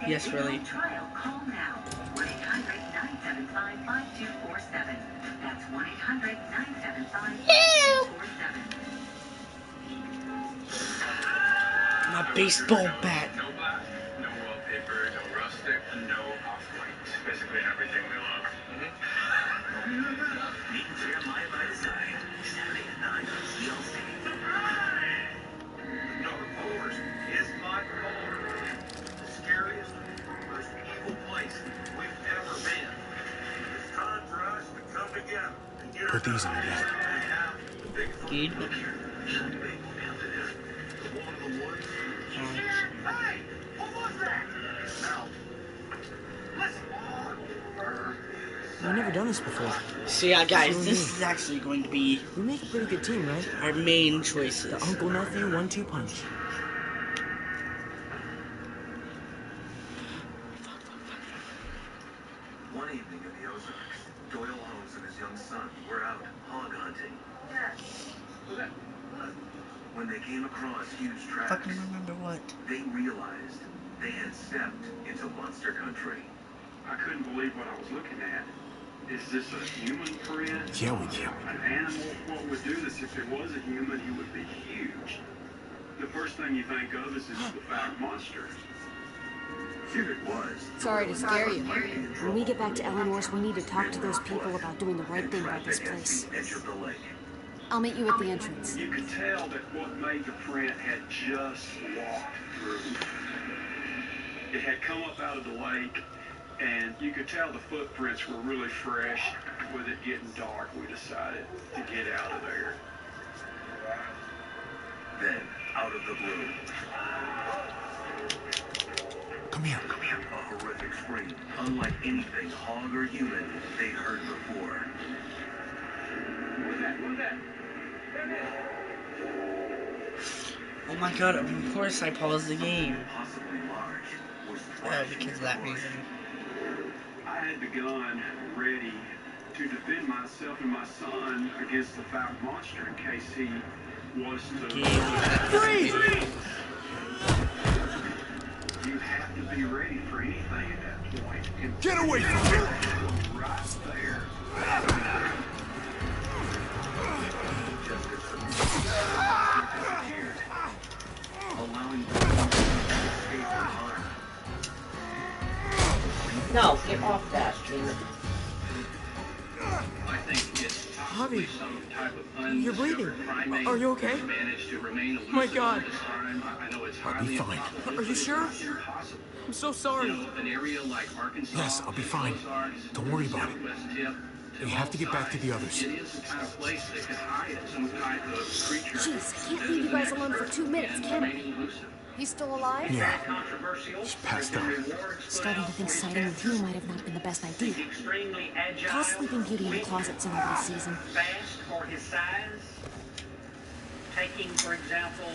Yes, really. That's 1-800-975-5247. My baseball bat. No black, no wallpaper, no rustic, no off-white. Basically everything we love. Meet Jeremiah by Design. Saturday at 9 on TLC. No, Coors is my core. The scariest, most evil place we've ever been. It's time for us to come together and get Put these in your bag. Good. Hey! What was that? Now, listen. We've never done this before. So yeah, guys, this is actually going to be We make a pretty good team, right? our main choices. The Uncle Nephew 1-2 punch. One evening in the Ozarks, Doyle Holmes and his young son were out hog hunting. When they came across huge tracks, Fucking remember what? they realized they had stepped into monster country. I couldn't believe what I was looking at. Is this a human print? Yeah, we do. An animal? What would do this? If it was a human, he would be huge. The first thing you think of is the fact monster. If it was, Sorry to scare you. When we get back to Eleanor's, we need to talk to those people about doing the right thing by this place. edge of the lake. I'll meet you at the entrance. You could tell that what made the print had just walked through. It had come up out of the lake, and you could tell the footprints were really fresh. With it getting dark, we decided to get out of there. Then, out of the blue, Come here. a horrific scream, unlike anything hog or human they'd heard before. What was that? What was that? Oh my god, of course I paused the game. Possibly large, was Because of that reason. I had the gun ready to defend myself and my son against the foul monster in case he was to... Freeze! You have to be ready for anything at that point. And Get away from me! right there. just as the disappeared, allowing them to escape from harm. No, get off that. I think it's Javi, some type of you're bleeding. undiscovered primate Are you okay? managed to remain Oh my elusive God. at this time. I know it's I'll be highly fine. improbable, Are you sure? but it's impossible. I'm so sorry. You know, an area like Arkansas, Yes, I'll be fine. Ozarks, Don't worry about it. Southwest tip, We have to get back to the others. it is the kind of place that could hide some type of creature. Jeez, I can't leave you guys alone for 2 minutes, can I? Remaining elusive. He's still alive? Yeah. He's passed out. Starting to think siding with you might have not been the best idea. Toss Sleeping Beauty in the closet so nobody sees him. Fast for his size. Taking, for example,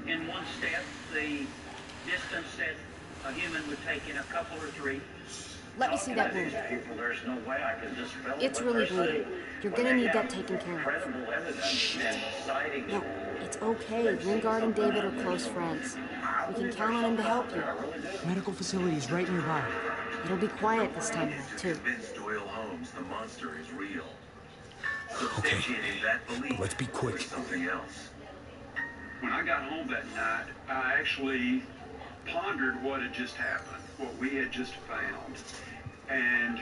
in one step, the distance that a human would take in a couple or three. Let me see that wound. There's no way I can dispel It's really bleeding. You're gonna need that taken care of. incredible evidence and sightings. No, it's okay. Lingard and David are close friends. We can count on him to help you. Medical facility is right nearby. It'll be quiet this time of night, too. Convince Doyle Holmes the monster is real. Okay, Substantiating that belief let's be quick. with something else. When I got home that night, I actually pondered what had just happened, what we had just found. And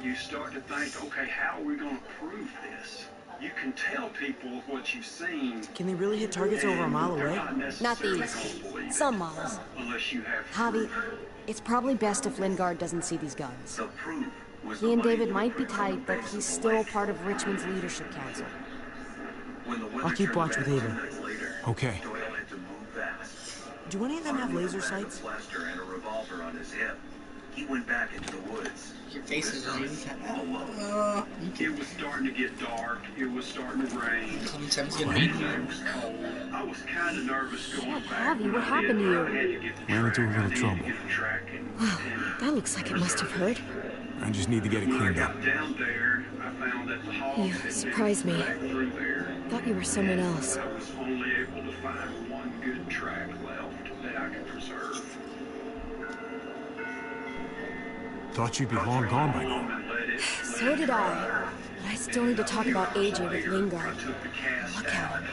you start to think, okay, how are we going to prove this? You can tell people what you've seen. Can they really hit targets over a mile away? Not these. Some miles. Unless you have Javi, it's probably best if Lingard doesn't see these guns. The proof was He and David might be tight, but he's still part of Richmond's leadership council. I'll keep watch with Ava. Okay. Doyle had to move fast. Do any of them have laser sights? Blaster and a revolver on his hip. He went back into the woods. Your face is alone. It was starting to get dark. It was starting to rain. Sometimes you need It was cold. I was kind of nervous going back. Javi, what happened to you? Ran into a little trouble. Wow, that looks like it must have hurt. I just need to get it cleaned up. Down there, I found that the hall You surprised me. through there. Thought you were someone else. I was only able to find one good track left that I could preserve. Thought you'd be long gone by now. So did I. But I still need to talk about AJ with Lingard. Look at him.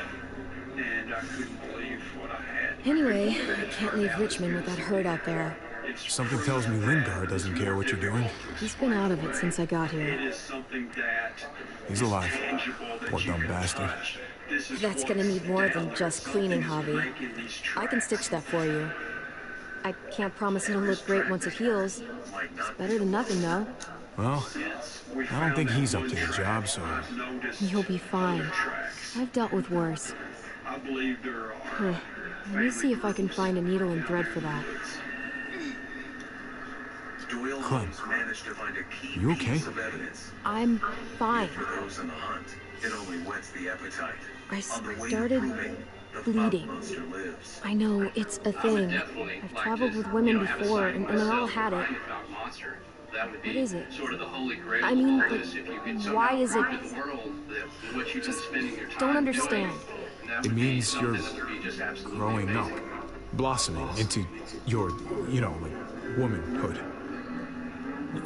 And I couldn't believe what I had. Anyway, I can't leave Richmond with that hurt out there. Something tells me Lingard doesn't care what you're doing. He's been out of it since I got It here. is something that He's alive. tangible that Poor you dumb can bastard. touch. This is That's what gonna need more than Stellar just cleaning, is Javi. making these I can stitch that for you. I can't promise it'll look great once it heals. It's better than nothing, though. Well, I don't think he's up to the job, so... You'll be fine. I've dealt with worse. I believe there Huh. are. Let me see if I can find a needle and thread for that. Doyle Clem, Holmes managed to find a key you okay? piece of evidence. I'm fine. For those on the hunt, it only whets the appetite. I On the way to started proving the bleeding. Fop monster lives. I know, it's a thing. I've traveled with women before, and they all had it. What is it? I mean, like, why is it... Just don't understand. It means you're growing up, blossoming into your, you know, like, womanhood.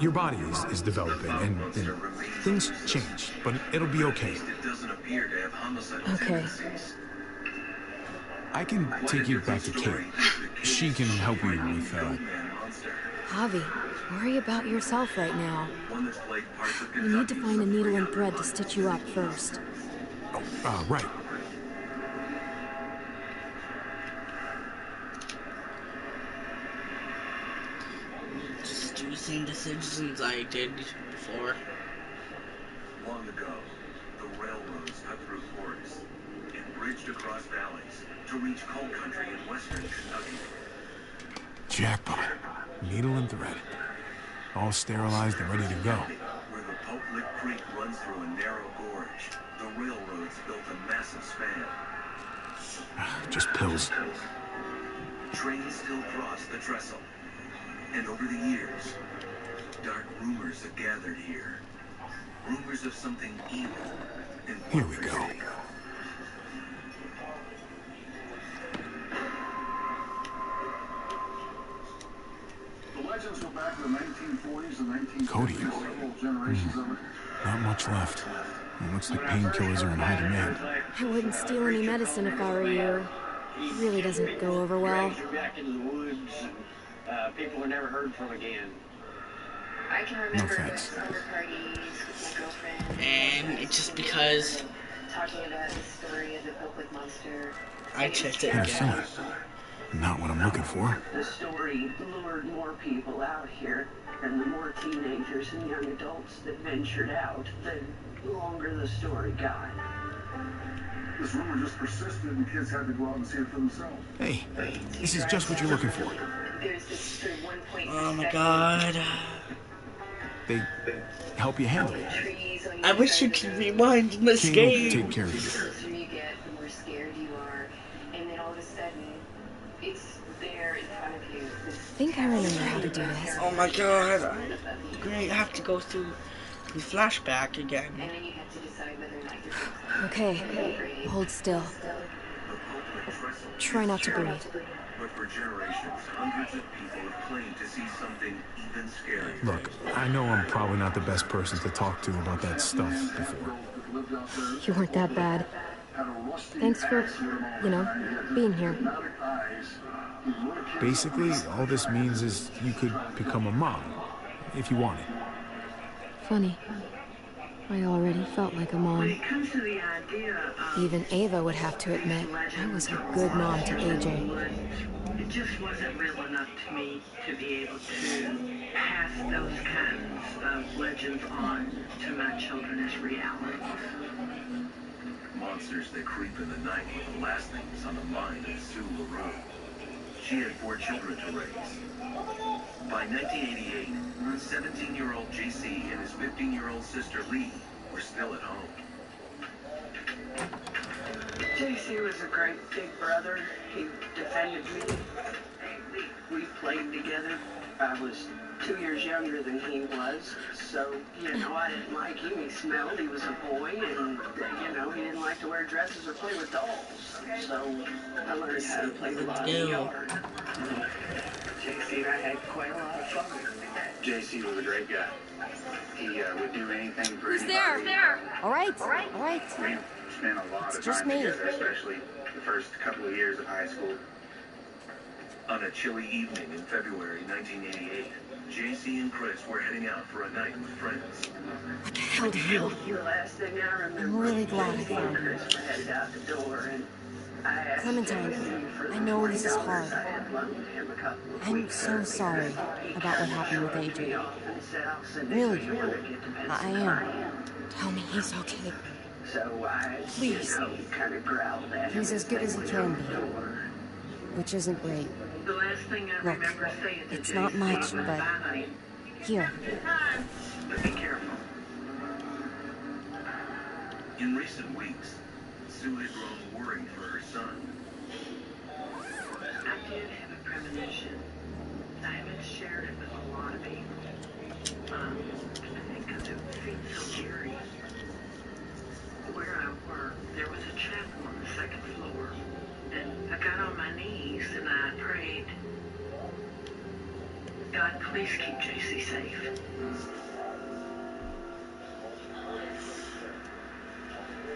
Your body is developing, and things change, but it'll be okay. It doesn't appear to have homicidal Okay. tendencies. I can take you back to Kate. She can help you with, Javi, worry about yourself right now. One that's played parts of You need to find a needle and thread to stitch you up first. right. Just do the same decisions I did before. Long ago, the railroads cut through forests and bridged across valleys to reach coal country in western Kentucky. Jackpot. Needle and thread. All sterilized and ready to go. Where the Pope Lick Creek runs through a narrow gorge, the railroads built a massive span. Just pills. Trains still cross the trestle. And over the years, dark rumors have gathered here. Rumors of something evil and Here we go. The legends go back to the 1940s and 1950s. Cody. Several generations of it. Not much left. It looks like painkillers are in high demand. I wouldn't steal any medicine if I were you. It really doesn't go over well. Drags her back into the woods, and people are never heard from again. I can No remember thanks. summer parties with my girlfriend. And it's just because Talking about the story of the public monster. I checked it Yeah, again. Not what I'm looking for. The story lured more people out here, and the more teenagers and young adults that ventured out, the longer the story got. This rumor just persisted and kids had to go out and see it for themselves. Hey, this is just what you're looking for. Oh my god. They help you handle it. I wish you could rewind in this King game. will take care of you. The closer you get, the more scared you are. And then all of a sudden, it's there in front of you. I think I remember how to do this. Oh my god. I'm gonna have to go through the flashback again. And then you have to decide whether or not you're Okay, hold still. Try not to breathe. But for generations, hundreds of people have claimed to see something even scarier. Look, I know I'm probably not the best person to talk to about that stuff before. You weren't that bad. Thanks for, being here. Basically, all this means is you could become a mom, if you wanted. Funny. I already felt like a mom. Even Ava would have to admit I was a good mom to AJ. It just wasn't real enough to me to be able to pass those kinds of legends on to my children as reality. Monsters that creep in the night were the last things on the mind of Sue LaRue. She had 4 children to raise. By 1988, 17-year-old JC and his 15-year-old sister Lee were still at home. JC was a great big brother. He defended me. We played together. I was 2 years younger than he was, so, I didn't like him. He smelled. He was a boy, and, he didn't like to wear dresses or play with dolls. So I learned how to play a lot in the yard. JC and I had quite a lot of fun. JC was a great guy. He would do anything for Who's anybody. there? All right. We spent a lot of just time me. together, especially the first couple of years of high school. On a chilly evening in February 1988, JC and Chris were heading out for a night with friends. What the hell do you? The last thing I remember, I'm really glad I found you. Chris were headed out the door, and I asked Clementine, I know this is hard. I'm so sorry about what happened with AJ. Really, I am. Tell me he's okay. Please. He's as good as he can be. Which isn't great. The last thing I Look, remember saying to it's not much, JC, but "Bye, honey." here. But be careful. In recent weeks, Sue had grown worried for her son. I did have a premonition. I haven't shared it with a lot of people. I think because it seemed so eerie. Where I work, there was a chapel on the 2nd floor. And I got on my knees and I prayed, God, please keep JC safe.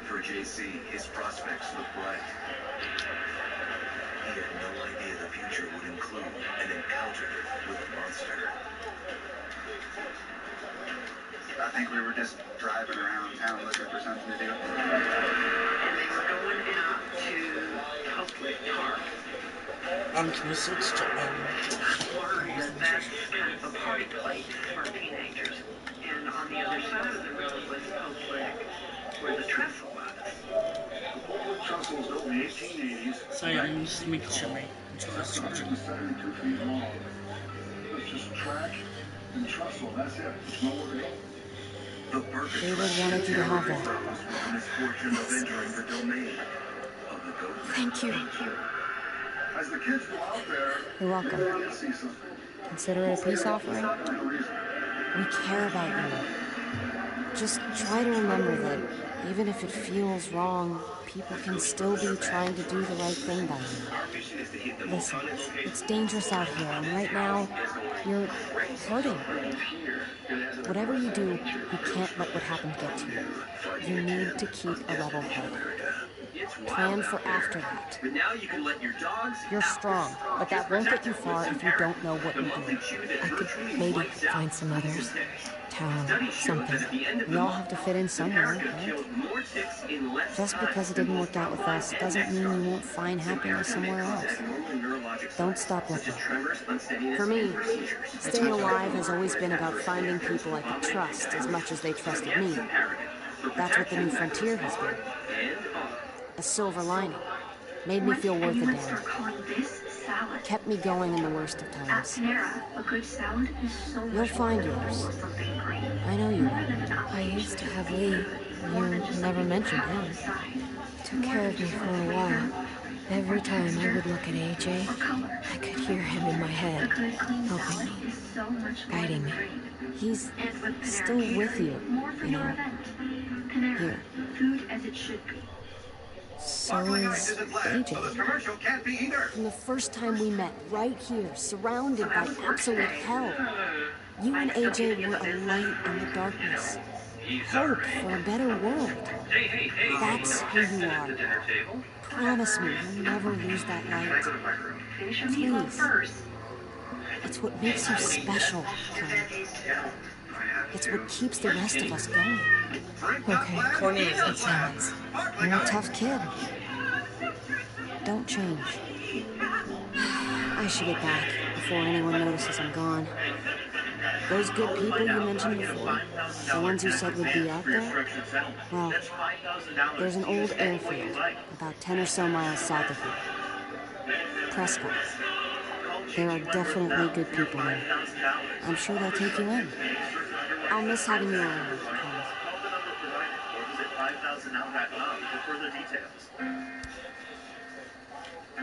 For JC, his prospects looked bright. He had no idea the future would include an encounter with a monster. I think we were just driving around town looking for something to do. And they were going out to Public Park. Can you switch to That's kind of a party place for teenagers. And on the other side of the road was Public, where the trestle was. Trestle was built in the 1880s. Sorry, I'm just making sure my controller's charging. 72 feet long. It's just track and trestle. That's it. There's nowhere to go. The perfect David wanted you to have that. misfortune of entering the domain of the ghost. Thank you. As the kids go out there, You're welcome. they'll see something. Consider it a peace offering. We care about you. Just try to remember that even if it feels wrong, people can still be trying to do the right thing by you. Listen, it's dangerous out here, and right now, you're hurting. Whatever you do, you can't let what happened get to you. You need to keep a level head. Plan for after that. But now you can let your dogs You're strong, but that won't get you far if you don't know what you do. I could maybe find some others. Town, something. We all have to fit in somewhere, right? Just because it didn't work out with us doesn't mean you won't find happiness somewhere else. Don't stop looking. For me, staying alive has always been about finding people I could trust as much as they trusted me. That's what the new frontier has been. a silver lining. Made me feel worth a Anyone damn. start calling this salad? Kept me going in the worst of At times. Panera, a good salad is so You'll much find more than yours. something green. I know you More will. than an I used to have Lee. more than You just never something mentioned you have on him. the side. He took care of me for a while. Every time I would look at AJ, I could hear him in my head, helping me, guiding me. He's And with Panera still with Catering, you, more for you your know. event. Panera, Here. food as it should be. So is AJ. From the first time we met, right here, surrounded by absolute hell. You and AJ were a light in the darkness. Hope for a better world. That's who you are. Promise me you'll never lose that light. Please. It's what makes you special, Clem. It's what keeps the rest of us going. Okay, Cornelius and silence. You're a tough kid. Don't change. I should get back before anyone notices I'm gone. Those good people you mentioned before, the ones you said would be out there, well, there's an old airfield about 10 or so miles south of here. Prescott. There are definitely good people there. I'm sure they'll take you in. I'll miss having you around, Clem.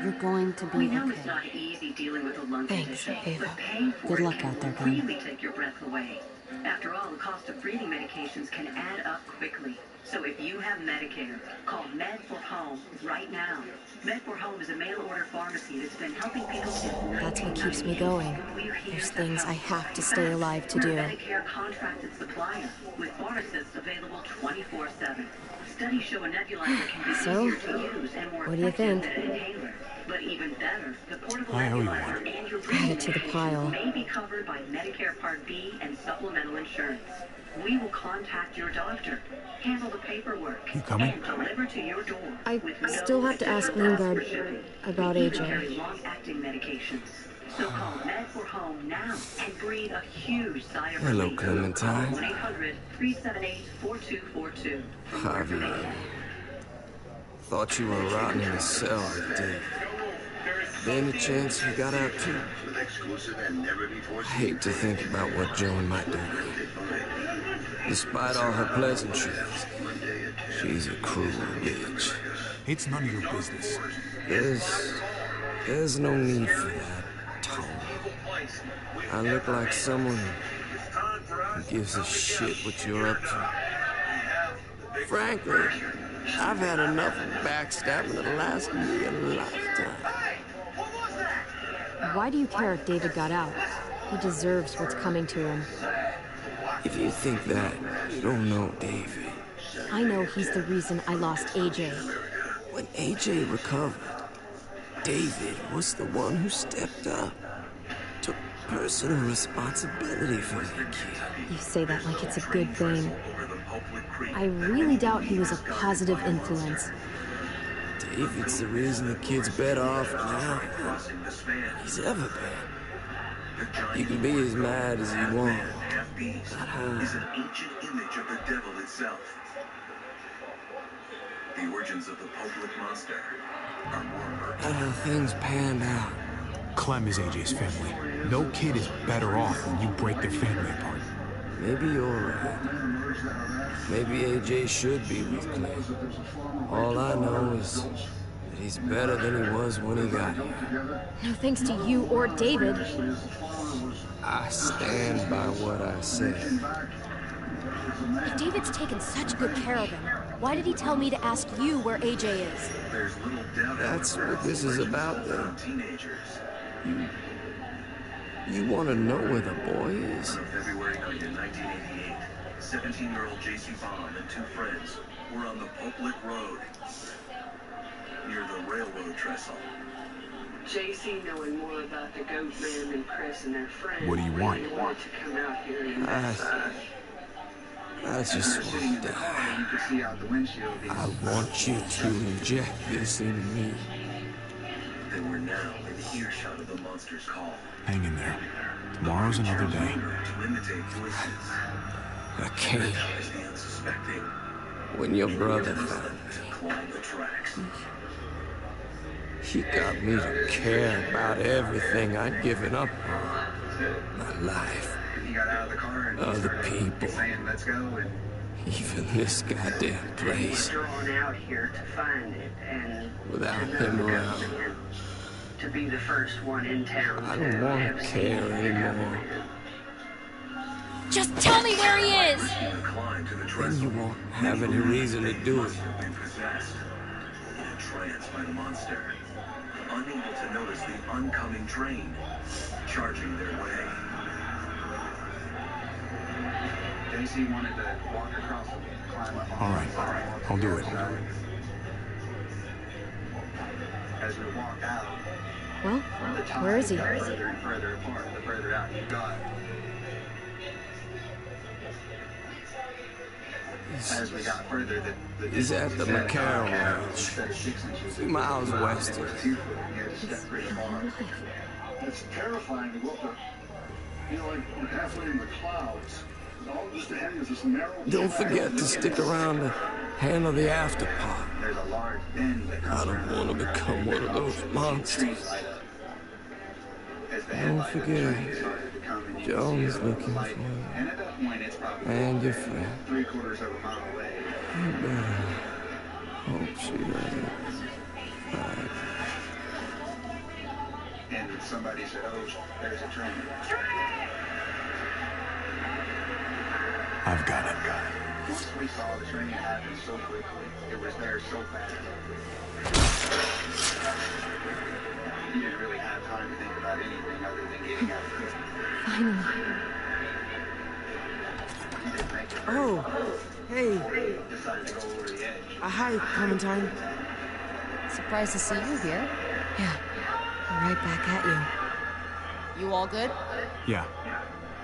You're going to be know okay. it's not easy dealing with a lung Thanks, condition, Ava. but paying for Good it luck can out there, Glenn. really take your breath away. After all, the cost of breathing medications can add up quickly. So if you have Medicare, call Med for Home right now. Med for Home is a mail-order pharmacy that's been helping people since That's what keeps me going. There's things I have to stay alive to We're do. a Medicare contracted supplier with pharmacists available 24/7. Studies show a nebulizer can be So, easier to use and more what do you effective think? than an inhaler. But even better, the portable I owe you nebulizer one. and your Add it to the pile. may be covered by Medicare Part B and supplemental insurance. We will contact your doctor, handle the paperwork, You coming? and deliver to your door. I with no still have to ask extra cost for Lingard shipping. about We even AJ. carry long-acting medications. So call Med for Home now and breathe a huge sigh of Hello, relief. Clementine. Call 1-800-378-4242 for more Javier. information. Thought you were rotting in a cell, I did. Any chance you got out too? I hate to think about what Joan might do. Despite all her pleasantries, she's a cruel bitch. It's none of your business. There's no need for that, Tom. I look like someone who gives a shit what you're up to. Frankly, I've had enough of backstabbing that'll last me a lifetime. Why do you care if David got out? He deserves what's coming to him. If you think that, you don't know David. I know he's the reason I lost AJ. When AJ recovered, David was the one who stepped up. Took personal responsibility for that kid. You say that like it's a good thing. I really doubt he was a positive influence. David's the reason the kid's better off now than he's ever been. You can be as mad as you want. Not how. Is an ancient image of the devil itself. The origins of the public monster are more murky. Not how things panned out. Clem is AJ's family. No kid is better off when you break their family apart. Maybe you're right. Maybe AJ should be with Clem. All I know is that he's better than he was when he got here. No thanks to you or David. I stand by what I said. If David's taken such good care of him, why did he tell me to ask you where AJ is? There's little doubt. That's what this is about, then. You want to know where the boy is? On February 9th, 1988, 17-year-old J.C. Baum and two friends were on the Public Road near the railroad trestle. JC, knowing more about the Goat Man than Chris and their friends, What do you want? really wanted to come out here and I just want to die. I want you to inject this in me. They were now in earshot of the monster's call. Hang in there. Tomorrow's another day. To imitate voices. I can't. Hypnotize the unsuspecting. when your brother found me. He got me to care about everything I'd given up on. My life. Other people. Even this goddamn place. Drawn out here to find it and Without him around. To be the first one in town. I don't want to care anymore. Just tell me where he is! Then you won't have any reason to do it. Entranced by the monster. Unable to notice the oncoming train. Charging their way. JC wanted to walk across and climb up. All right, I'll do it. As we walked out, Well, where is he? further and further apart, the further out you got. As we got further, He's at the McCarroll Ranch, 3 miles west of here. It's terrifying to go up to, you know, like we're halfway in the clouds. All just ahead is this narrow. Don't forget to stick around to handle the after part. There's a large bend that I don't want to become one of those monsters. Don't forget, Joan's looking for you. And at that point, it's probably And your friend. 3/4 of a mile away. You better hope she doesn't. And somebody said, "Oh, there's a train." I've got it. Once we saw the train happen so quickly, it was there so fast. You didn't really have time to think about anything other than getting out of here. Finally. Oh, hey. Decided to go over the edge. Hi, Clementine. Surprised to see you here. Yeah, I'm right back at you. You all good? Yeah,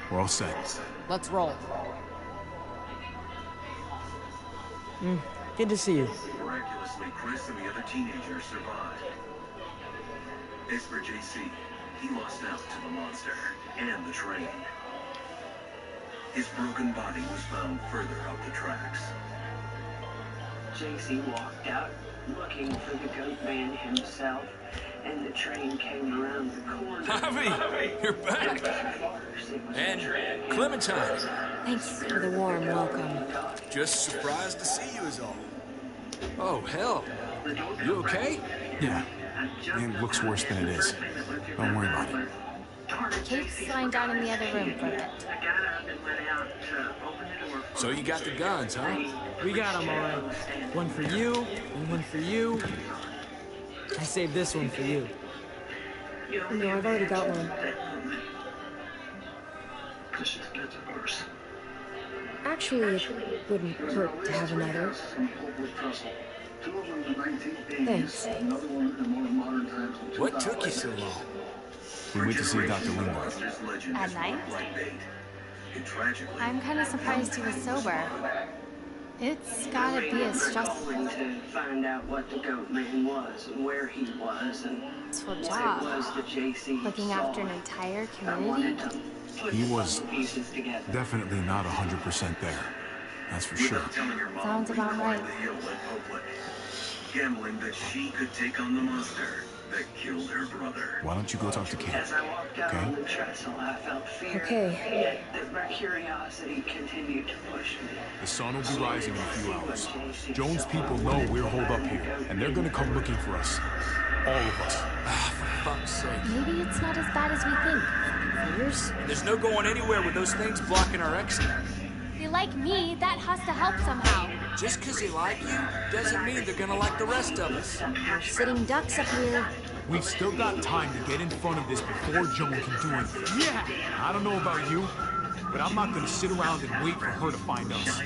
we're all set. Let's roll. Good to see you. Miraculously, Chris and the other teenagers survived. As for JC, he lost out to the monster and the train. His broken body was found further up the tracks. JC walked out looking for the goat man himself, and the train came around the corner. Javi, you're back. And Clementine. Thanks for the warm welcome. Just surprised to see you is all. Oh, hell. You okay? Yeah, it looks worse than it is. Don't worry about it. Kate's lying down in the other room for a bit. So you got the guns, huh? We got them, all right. One for you, and one for you. I saved this one for you. No, I've already got one. This just gets worse. Actually, it wouldn't hurt to have another. Thanks. What took you so long? We went to see Dr. Lingo. At night? I'm kind of surprised he was sober. It's gotta be a stressful To find out what the goat man was and where he was and what job. it was that JC Looking saw. after an entire I wanted community. to put He was pieces together. definitely not 100% there. That's for sure. Sounds about right. Gambling that she could take on the monster that killed her brother. Why don't you go talk to Kate? As I walked out on the trestle, I felt fear. Okay. Yet that my curiosity continued to push me. The sun will be rising in a few hours. Jones' people know we're holed up here, and they're gonna come looking for us. All of us. For fuck's sake. Maybe it's not as bad as we think. Fears? There's no going anywhere with those things blocking our exit. They like me, that has to help somehow. Just because they like you doesn't mean they're gonna like the rest of us. We're sitting ducks up here. We've still got time to get in front of this before Joan can do anything. Yeah! I don't know about you, but I'm not gonna sit around and wait for her to find us.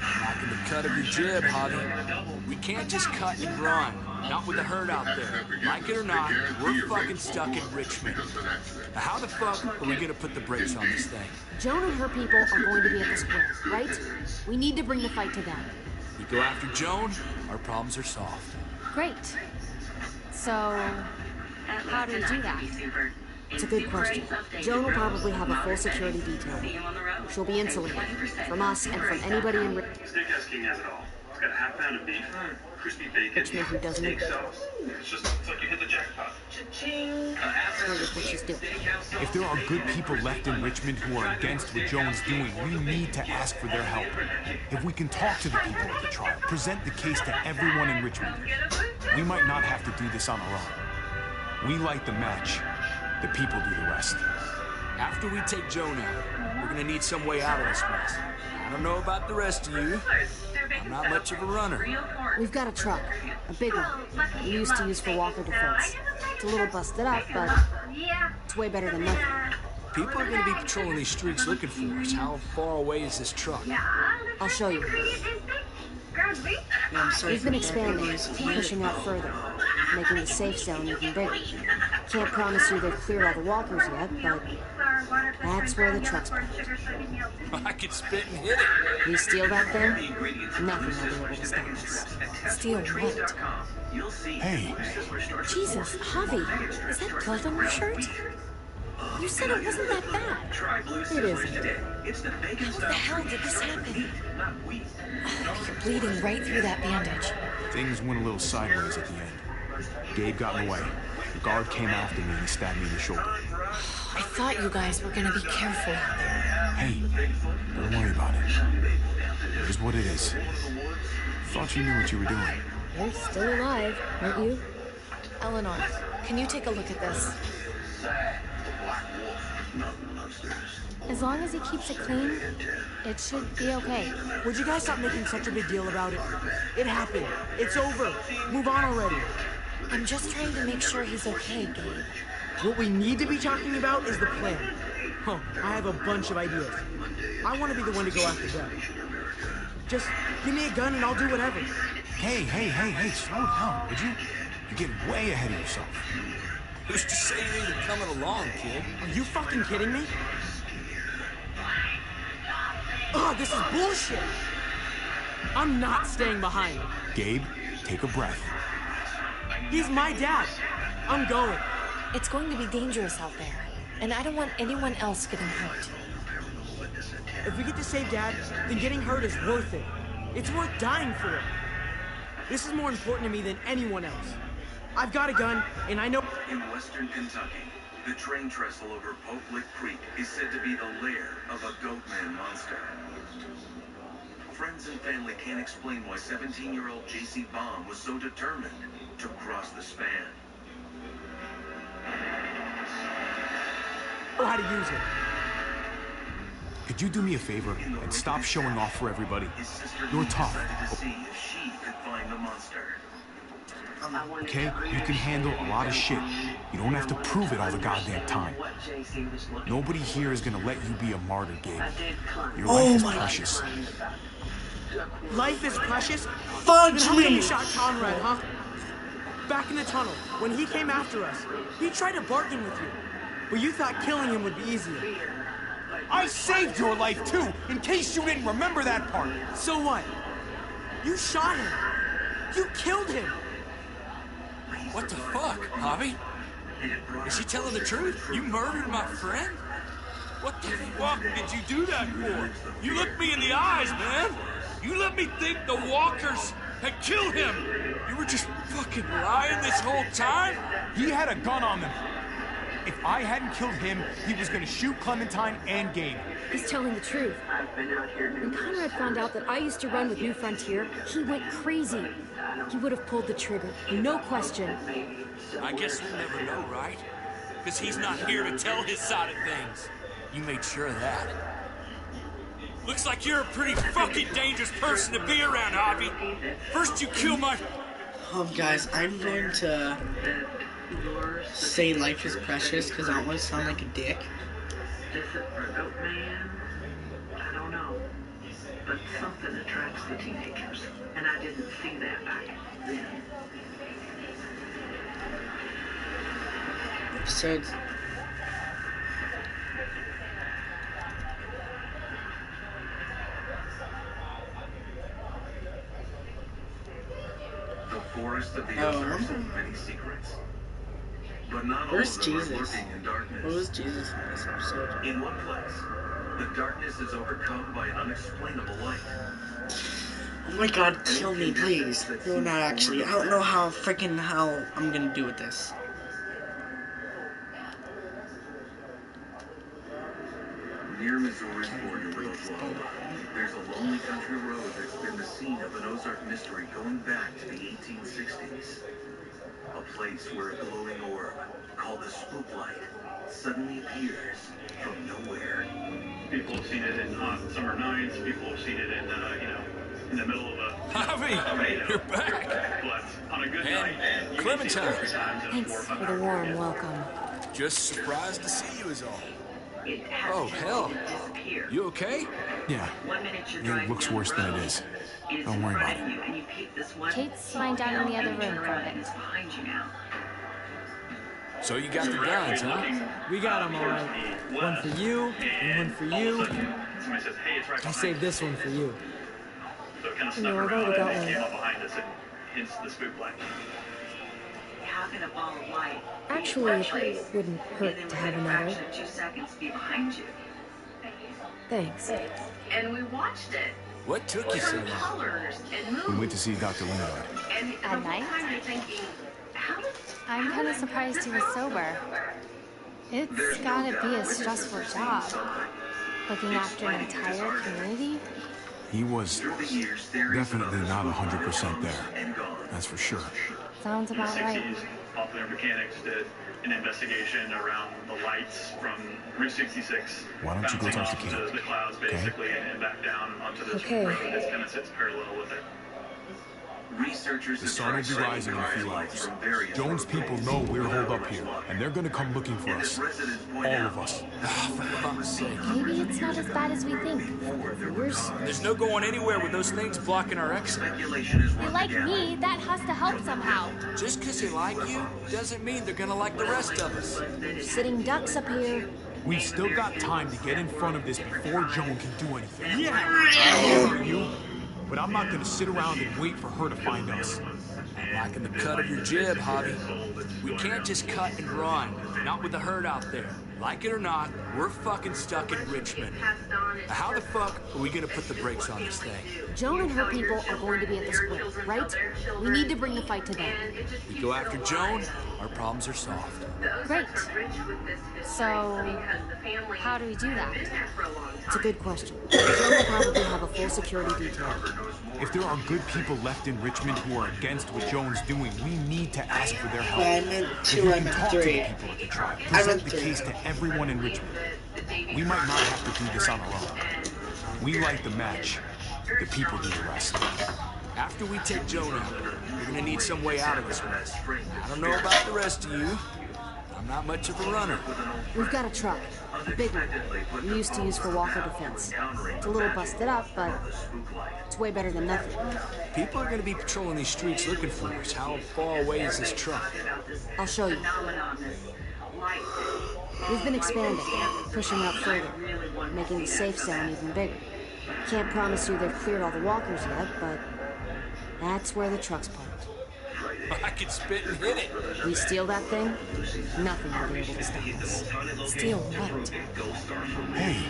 Back in the cut of your jib, Javi. We can't just cut and run. Not with the herd out there. Like it or not, we're fucking stuck in Richmond. Now how the fuck are we gonna put the brakes on this thing? Joan and her people are going to be at the square, right? We need to bring the fight to them. We go after Joan, our problems are solved. Great. So, how do we do that? It's a good question. Joan will probably have a full security detail. She'll be insulated from us and from anybody in Stick King has it all. Got a half pound of beef, crispy bacon, Who doesn't steak sauce. It's like you hit the jackpot. Cha-ching! If there are good people left in Richmond who are against what Joan's doing, we need to ask for their help. If we can talk to the people at the trial, present the case to everyone in Richmond, we might not have to do this on our own. We light the match. The people do the rest. After we take Joan out, we're gonna need some way out of this mess. I don't know about the rest of you. I'm not much of a runner. We've got a truck, a big one, we used to use for walker defense. It's a little busted up, but it's way better than nothing. People are gonna be patrolling these streets looking for us. How far away is this truck? I'll show you. We've been expanding, pushing out further, making the safe zone even bigger. Can't promise you they've cleared all the walkers yet, but that's where the truck's parked. I could spit and hit it. We steal that thing, nothing will be able to stop us. Steal what? Hey. Jesus, Javi, is that blood on your shirt? You said it wasn't that bad. It isn't. How the hell did this happen? You're bleeding right through that bandage. Things went a little sideways at the end. Gabe got in the way. The guard came after me and he stabbed me in the shoulder. I thought you guys were gonna be careful out there. Hey, don't worry about it. It is what it is. Thought you knew what you were doing. You're still alive, aren't you? Eleanor, can you take a look at this? As long as he keeps it clean, it should be okay. Would you guys stop making such a big deal about it? It happened. It's over. Move on already. I'm just trying to make sure he's okay, Gabe. What we need to be talking about is the plan. Huh, I have a bunch of ideas. I want to be the one to go after them. Just give me a gun and I'll do whatever. Hey, slow down, would you? You're getting way ahead of yourself. Who's to say you're even coming along, kid? Are you fucking kidding me? Ugh, this is bullshit! I'm not staying behind. Gabe, take a breath. He's my dad. I'm going. It's going to be dangerous out there, and I don't want anyone else getting hurt. If we get to save Dad, then getting hurt is worth it. It's worth dying for. This is more important to me than anyone else. I've got a gun, and I know... In western Kentucky, the train trestle over Pope Lick Creek is said to be the lair of a goatman monster. Friends and family can't explain why 17-year-old J.C. Baum was so determined to cross the span. Or how to use it. Could you do me a favor and stop showing off for everybody? You're tough. To see if she could find the monster. Okay? You can handle a lot of shit. You don't have to prove it all the goddamn time. Nobody here is gonna let you be a martyr, Gabe. Your life is precious. Life is precious? Fudge Then how come me! you shot Conrad, huh? Back in the tunnel, when he came after us, he tried to bargain with you. But you thought killing him would be easier. I saved your life too, in case you didn't remember that part. So what? You shot him. You killed him. What the fuck, Javi? Is she telling the truth? You murdered my friend? What the fuck did you do that for? You looked me in the eyes, man. You let me think the walkers had killed him. You were just fucking lying this whole time? He had a gun on them. If I hadn't killed him, he was gonna shoot Clementine and Gabe. He's telling the truth. When Conrad found out that I used to run with New Frontier, he went crazy. He would have pulled the trigger, no question. I guess we'll never know, right? Because he's not here to tell his side of things. You made sure of that. Looks like you're a pretty fucking dangerous person to be around, Javi. First you kill my... Guys, I'm going to say life is precious because I don't want to sound like a dick. For a goat man, I don't know. But something attracts the teenagers. And I didn't see that back then. Episodes. The forest of the Ozarks holds many secrets. But not Where's all of them Jesus? are lurking in darkness. What was Jesus in this episode? In one place, The darkness is overcome by an unexplainable light. Oh my god, kill me, please. No, not actually. I don't know how I'm gonna do with this. Near Missouri's border with Oklahoma, there's a lonely country road that's been the scene of an Ozark mystery going back to the 1860s. A place where a glowing orb, called the spook light, suddenly appears from nowhere. People have seen it in hot summer nights. People have seen it in, in the middle of a... Javi, you're back. But on a good night, you Clementine. Thanks for the warm welcome. Just surprised to see you is all. Oh, hell. You okay? Yeah. It looks worse than it is. Don't worry about it. Kate's lying down in the other room for a bit. So you got the guns, huh? We got them all right. One for you, and one for you. I saved this one for you. So it kind of No, snuck I've around already got and one. came up behind us and hence the spook light. How can a ball of light Actually, it wouldn't hurt to have another. 2 seconds be behind you? Thanks. And we watched it. What took you so long? Colors and We moves. went to see Dr. Lingard. And the At whole night? time you're thinking, how did I'm kind of surprised he was sober. It's gotta be a stressful job. Looking after an entire community? He was definitely not 100% there. That's for sure. Sounds In the about right. 60s, Popular Mechanics did an investigation around the lights from Route 66. Why don't you go talk to bouncing Kate? off the clouds, basically, and back down onto this Okay. road that kind of sits parallel with it. Researchers The sun will be rising in a few hours. Jones' people know we're holed up here, and they're gonna come looking for us. All of us. For fuck's sake. Maybe it's not as bad as we think. Yours? There's no going anywhere with those things blocking our exit. They like me, that has to help somehow. Just because they like you doesn't mean they're gonna like the rest of us. Sitting ducks up here. We've still got time to get in front of this before Joan can do anything. Yeah! I don't know you, but I'm not gonna sit around and wait for her to find us. I'm liking the cut of your jib, Javi. We can't just cut and run. Not with the herd out there. Like it or not, we're fucking stuck in Richmond. How the fuck are we gonna put the brakes on this thing? Joan and her people are going to be at the square, right? We need to bring the fight to them. We go after Joan, our problems are solved. Great. So, how do we do that? It's a good question. Joan will probably have a full security detail. If there are good people left in Richmond who are against what Joan's doing, we need to ask for their help. Yeah, I meant If two, we I can meant talk to the three. people at the trial, I present meant the three. case to everyone in Richmond. We might not have to do this on our own. We light the match. The people do the rest. After we take Joan out, we're gonna need some way out of this mess. I don't know about the rest of you. I'm not much of a runner. We've got a truck. A big one. We used to use for walker defense. It's a little busted up, but it's way better than nothing. People are gonna be patrolling these streets looking for us. How far away is this truck? I'll show you. We've been expanding, pushing out further, making the safe zone even bigger. Can't promise you they've cleared all the walkers yet, but that's where the truck's parked. I could spit and hit it. We steal that thing, nothing will be able to stop us. Steal what? Hey,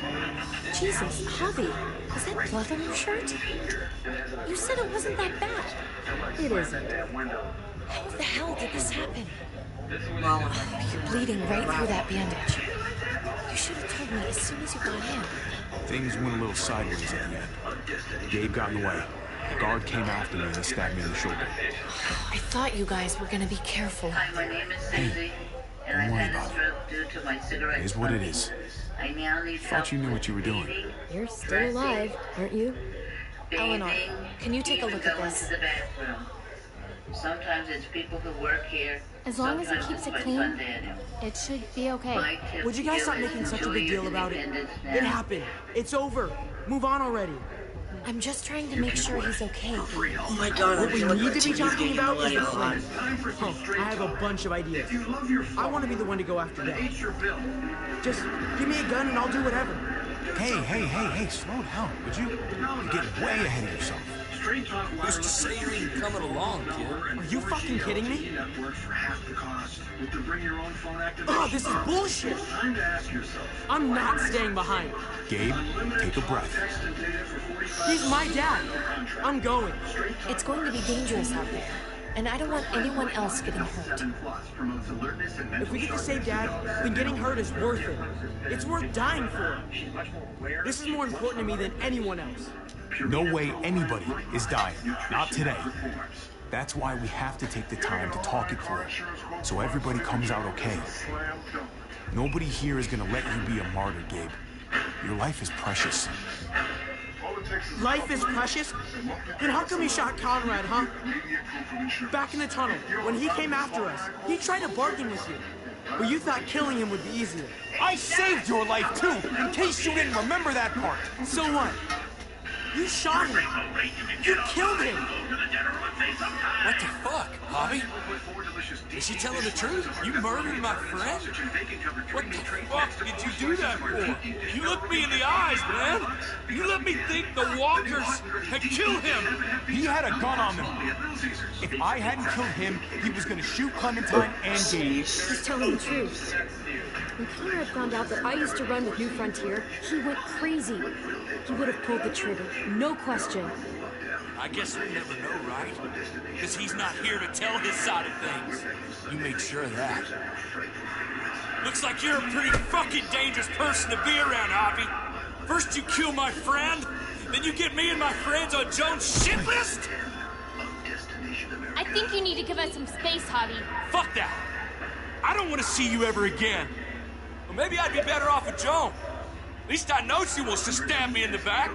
Jesus, Javi, is that blood on your shirt? You said it wasn't that bad. It isn't. How the hell did this happen? Well, You're bleeding right through that bandage. You should have told me as soon as you got in. things went a little sideways at the end. Gabe got in the way. The guard came after me and he stabbed me in the shoulder. I thought you guys were gonna be careful. My name is Hey, Susie, and don't I worry had a about it. stroke due to my cigarette It is what it smoking. is. I now need Thought you knew what you were doing. You're still alive, aren't you? Eleanor, can you take a look at going this? to the bathroom. Sometimes it's people who work here. As long as it Sometimes keeps it's it my clean, son Daniel. it should be okay. My tip Would you guys to stop is making such a enjoy big your deal about it? independence now. It happened. It's over. Move on already. I'm just trying to make sure he's okay. oh my god, I What we feel like need my to be TV's talking getting about is delayed the a lot. flame. I have a bunch of ideas. I want to be the one to go after that. Just give me a gun and I'll do whatever. Hey, slow down, would you? You're getting way ahead of yourself. Who's to say you ain't coming along, kid? Are you fucking kidding me? Oh, this is bullshit! I'm not staying behind. Gabe, take a breath. He's my dad. I'm going. It's going to be dangerous out there, and I don't want anyone else getting hurt. If we get to save Dad, then getting hurt is worth it. It's worth dying for. This is more important to me than anyone else. No way anybody is dying. Not today. That's why we have to take the time to talk it through, so everybody comes out okay. Nobody here is gonna let you be a martyr, Gabe. Your life is precious. Life is precious? Then how come you shot Conrad, huh? Back in the tunnel, when he came after us, he tried to bargain with you. But you thought killing him would be easier. I saved your life too, in case you didn't remember that part. So what? You shot him. You killed him. What the fuck, Bobby? Is she telling the truth? You murdered my friend? What the fuck did you do that for? You looked me in the eyes, man. You let me think the walkers had killed him. He had a gun on him. If I hadn't killed him, he was gonna shoot Clementine and Gabe. He's telling the truth. When Conrad found out that I used to run with New Frontier, he went crazy. He would have pulled the trigger, no question. I guess we'll never know, right? Because he's not here to tell his side of things. You made sure of that. Looks like you're a pretty fucking dangerous person to be around, Javi. First you kill my friend, then you get me and my friends on Jones' shit list? I think you need to give us some space, Javi. Fuck that. I don't want to see you ever again. Well, maybe I'd be better off with Joan. At least I know she wants to stab me in the back.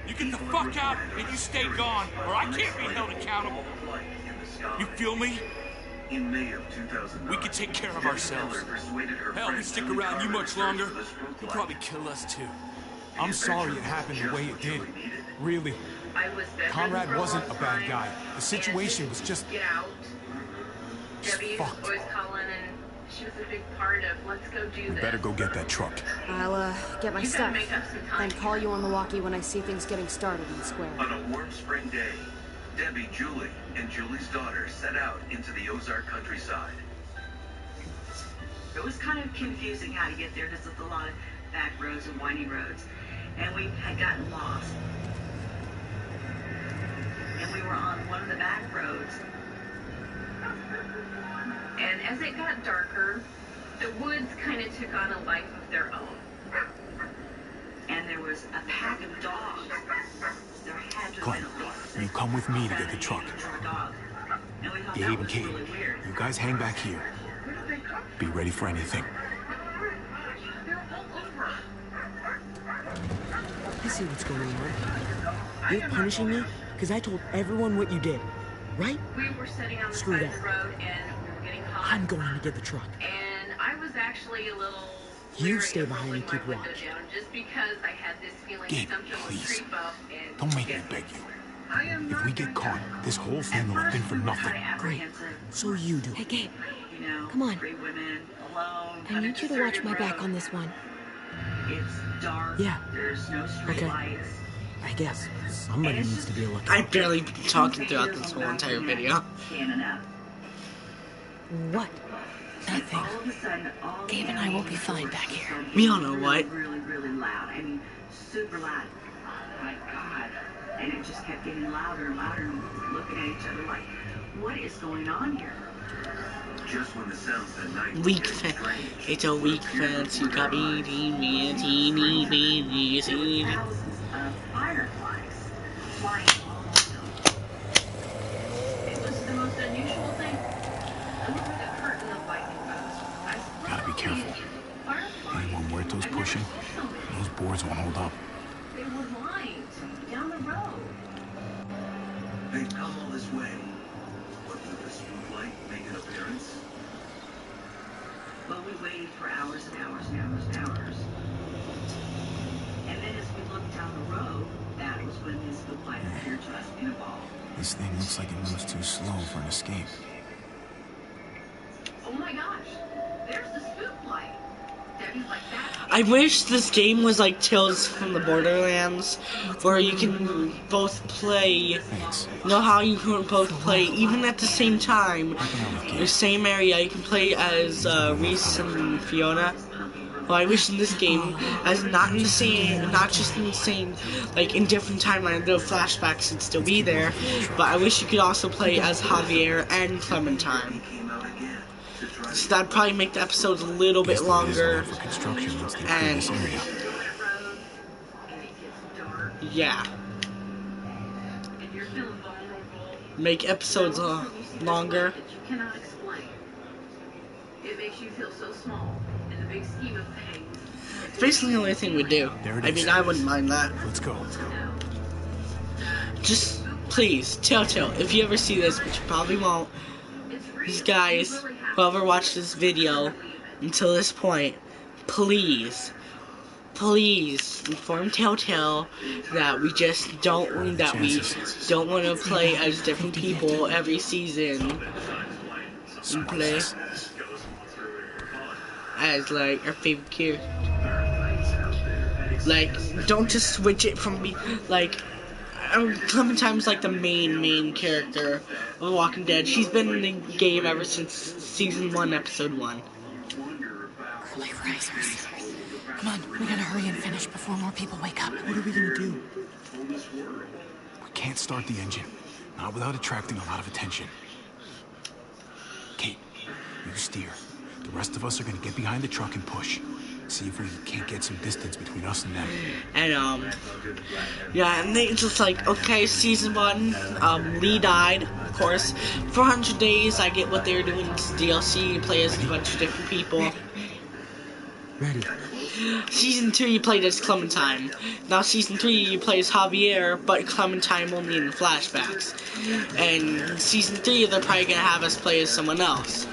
You get the fuck out and you stay gone, or I can't be held accountable. You feel me? In May of 2009, we can take care of ourselves. Hell, we stick around you much longer, you'll probably kill us too. I'm sorry it happened the way it did. Really. Conrad wasn't a bad guy. The situation was just fucked. She was a big part of let's go do this. You better go get that truck. I'll, get my stuff. Then call you on the walkie when I see things getting started in the square. On a warm spring day, Debbie, Julie, and Julie's daughter set out into the Ozark countryside. It was kind of confusing how to get there because it's a lot of back roads and winding roads. And we had gotten lost. And we were on one of the back roads. And as it got darker, the woods kind of took on a life of their own. And there was a pack of dogs. There had to Clem, you come with me to get the truck. Gabe and Kate, you guys hang back here. Be ready for anything. I see what's going on. You're punishing me because I told everyone what you did, right? We were sitting on the Screw side that. of the road and we were getting hot. I'm going to get the truck. And I was actually a little You stay behind and keep watch. just because I had this feeling Gabe, something would please. creep up and Don't make me beg you. If we get caught, this whole thing will have been for nothing. Great. So you do. Hey, Gabe. You know, Come on. 3 women alone. I need you to watch my back on this one. It's dark. Yeah. There's no street Okay. lights. I guess somebody needs to be a lookout. I've barely been talking throughout this whole entire video. Cannon up. What? Nothing. All of a sudden, all Gabe and I will be fine back here. We all know what. Really, really loud. I mean, super loud. Oh my God. And it just kept getting louder and louder, and we were looking at each other like, what is going on here? Just when the sounds that night Weak fence. It's a weak fence. You got me, teeny, teeny, teeny, teeny. Thousands of fireflies flying almost. It was the most unusual thing. Over the curtain of lightning bolts, Gotta be careful. Anyone muertos pushing, those boards won't hold up. they were lined down the road. they've come all this way. What would the spotlight make an appearance? Well, we waited for hours and hours and hours and hours. And then as we looked down the road, that was when this spotlight appeared to us in a ball. This thing looks like it moves too slow for an escape. oh my gosh, there's the spook light. Debbie's like that. I wish this game was like Tales from the Borderlands, where you can both play. You know how you can both play even at the same time, the same area. You can play as Reese and Fiona. Well, I wish in this game, as not in the same, not just in the same, like in different timelines, the flashbacks would still be there, but I wish you could also play as Javier and Clementine. So that'd probably make the episodes a little bit longer. And yeah, make episodes longer. It makes you feel so small in the big scheme of things. It's basically the only thing we do. I mean, I wouldn't mind that. Let's go. Just please, Telltale, if you ever see this, which you probably won't, these guys, whoever watched this video until this point, please inform Telltale that we just don't want to play as different people every season. And play as like our favorite character. Like, don't just switch it from me. Like, Clementine's like the main character of The Walking Dead. She's been in the game ever since season 1, episode 1. Early risers. Come on, we gotta hurry and finish before more people wake up. What are we gonna do? We can't start the engine. Not without attracting a lot of attention. Kate, you steer. The rest of us are gonna get behind the truck and push. See if we can't get some distance between us and them. And yeah, and they just like, okay, season 1, Lee died, of course. 400 days, I get what they were doing. It's DLC, you play as a bunch of different people. Ready. Season 2, you played as Clementine. Now season 3, you play as Javier, but Clementine only in the flashbacks. And season 3, they're probably gonna have us play as someone else.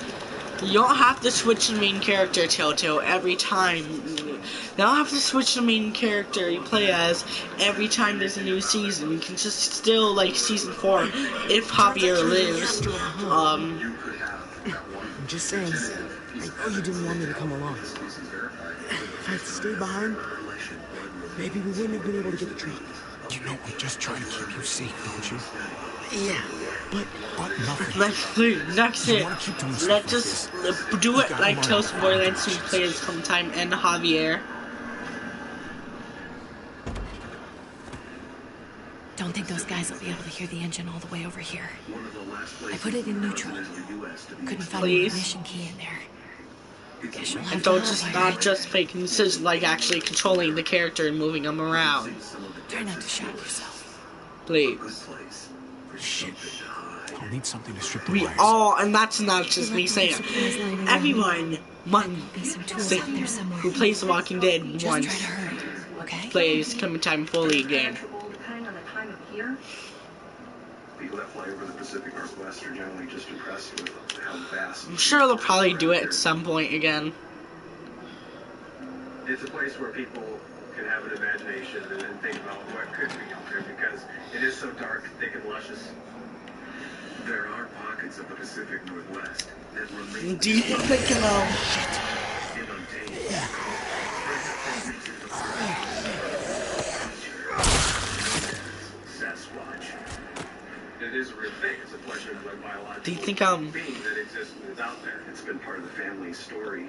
You don't have to switch the main character, Telltale, every time. You don't have to switch the main character you play as every time there's a new season. You can just still, like season 4, if Javier lives. I'm just saying, I know you didn't want me to come along. If I'd stayed behind, maybe we wouldn't have been able to get the truck. You know, I'm just trying to keep you safe, don't you? Yeah, but nothing. Let's just do it like Tales from Borderlands 2, play as Clementine and Javier. Don't think those guys will be able to hear the engine all the way over here. I put it in neutral. Couldn't find the ignition key in there. And don't not just making decisions, like actually controlling the character and moving them around. Try not to shock yourself. Please. Shit. I'll need something to strip the We wires. all, and that's not just me saying it. Everyone who plays The Walking Dead once plays Clementine fully again. People that fly over the Pacific Northwest are generally just impressed with how vast. I'm sure they'll probably do it at some point again. It's a place where people can have an imagination and think about what could be out there because it is so dark, thick, and luscious. There are pockets of the Pacific Northwest that remain. Do you think they can Sasquatch. It is a real thing. It's a question of like biological do you think being that exists and is out there. It's been part of the family story,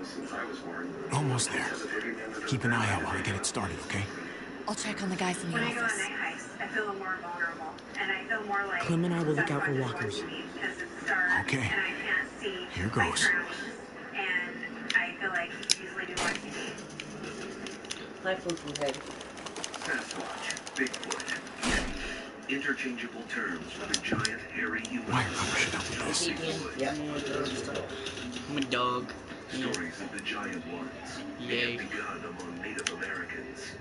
since I was born. Almost there. Keep an eye out while I get it started, okay? I'll check on the guys in the office. I feel more vulnerable, and I feel more like Clem and I will look out for walkers. Okay. Here goes. And I feel like easily do what you need. Life looks ahead. Sasquatch, Bigfoot, Yeti, interchangeable terms for the giant hairy human. Wire cutter should help with this. I'm a dog. Stories of the giant ones Yay. have begun among Native Americans.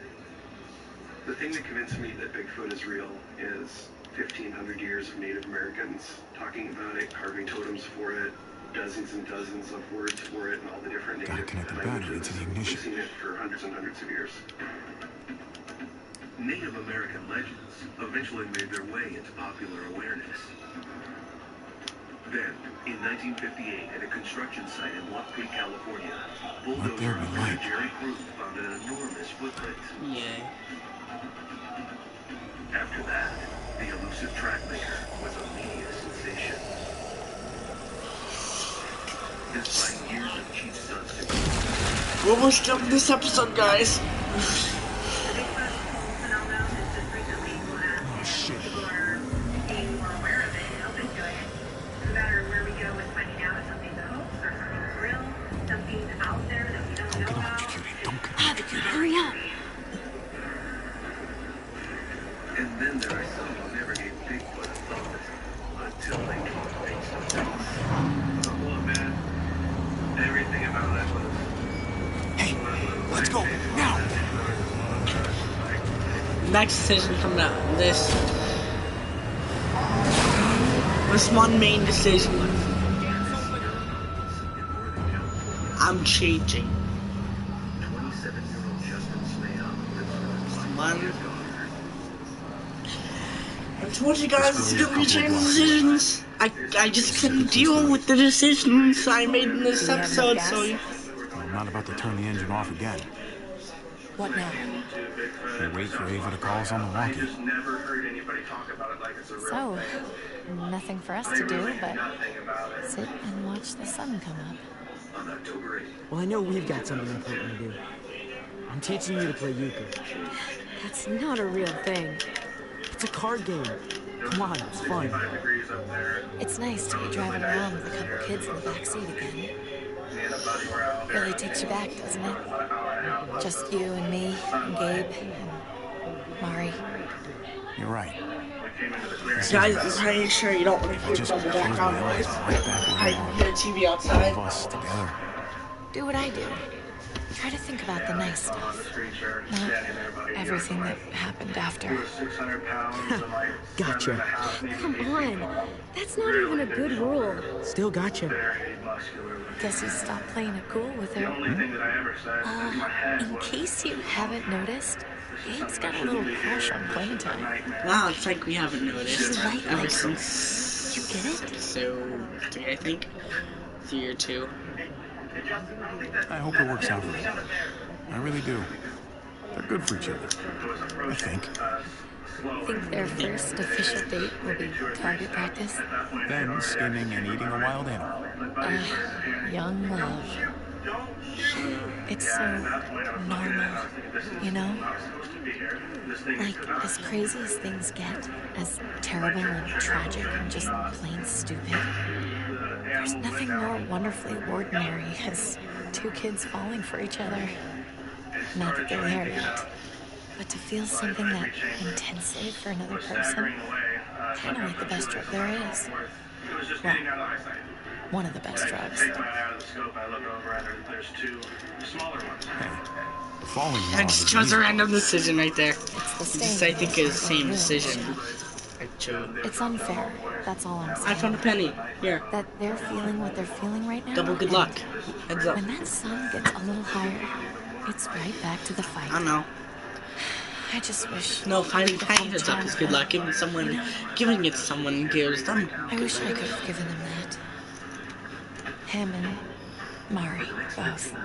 The thing that convinced me that Bigfoot is real is 1,500 years of Native Americans talking about it, carving totems for it, dozens and dozens of words for it, and all the different Native languages. We've seen it for hundreds and hundreds of years. Native American legends eventually made their way into popular awareness. Then, in 1958, at a construction site in Bluff Creek, California, bulldozer there be operator like? Jerry Cruz found an enormous footprint. Yeah. After that, the elusive track maker was a media sensation. Despite years of cheap stunts, We're almost done with this episode, guys. Oh, shit. Don't get electrocuted. Don't get electrocuted. Hurry up. and then there are some who never gave Bigfoot a thought until they came face to face. Look, man, everything about that was. Hey, let's go now. Next decision from this was one main decision. I'm changing. One. I told you guys it's gonna be changing decisions. I just couldn't deal with the decisions I made in this episode, so. I'm not about to turn the engine off again. What now? We wait for Ava to call us on the walkie. So, nothing for us to do but sit and watch the sun come up. Well, I know we've got something important to do. I'm teaching you to play euchre. That's not a real thing. It's a card game. Come on, it's fun. It's nice to be driving around with a couple kids in the backseat again. Really takes you back, doesn't it? Just you and me and Gabe and Mari. You're right. Guys, I'm pretty sure you don't want to hear the background noise. I can hear TV outside. All of us together. Do what I do. Try to think about the nice stuff. Not everything that happened after. Gotcha. Come on. That's not even a good rule. Still gotcha. Guess he stopped playing it cool with her. In case you haven't noticed, Gabe's got a little crush on playtime. Wow, it's like we haven't noticed Right, ever like, since. you get it? Episode 3, I think. 3 or 2. I hope it works out for them. I really do. They're good for each other. I think. Think their first official date will be target practice? Then skinning and eating a wild animal. Young love. It's so normal, you know? Like, as crazy as things get, as terrible and tragic and just plain stupid, there's nothing more wonderfully ordinary as two kids falling for each other. Not that they're there yet, but to feel something that intensely for another person, kind of like the best drug there is. Well, one of the best drugs. Falling I just chose a random decision right there. It's the Just, I think it's the same decision. I chose. It's unfair. That's all I'm saying. I found a penny. Here. That they're feeling what they're feeling right now. Double good luck. Heads up. When that sun gets a little higher, it's right back to the fight. I know. I just wish. No, finding heads up is good luck. Giving it to someone gives them. I wish I could have given him that. Him and Mari, both.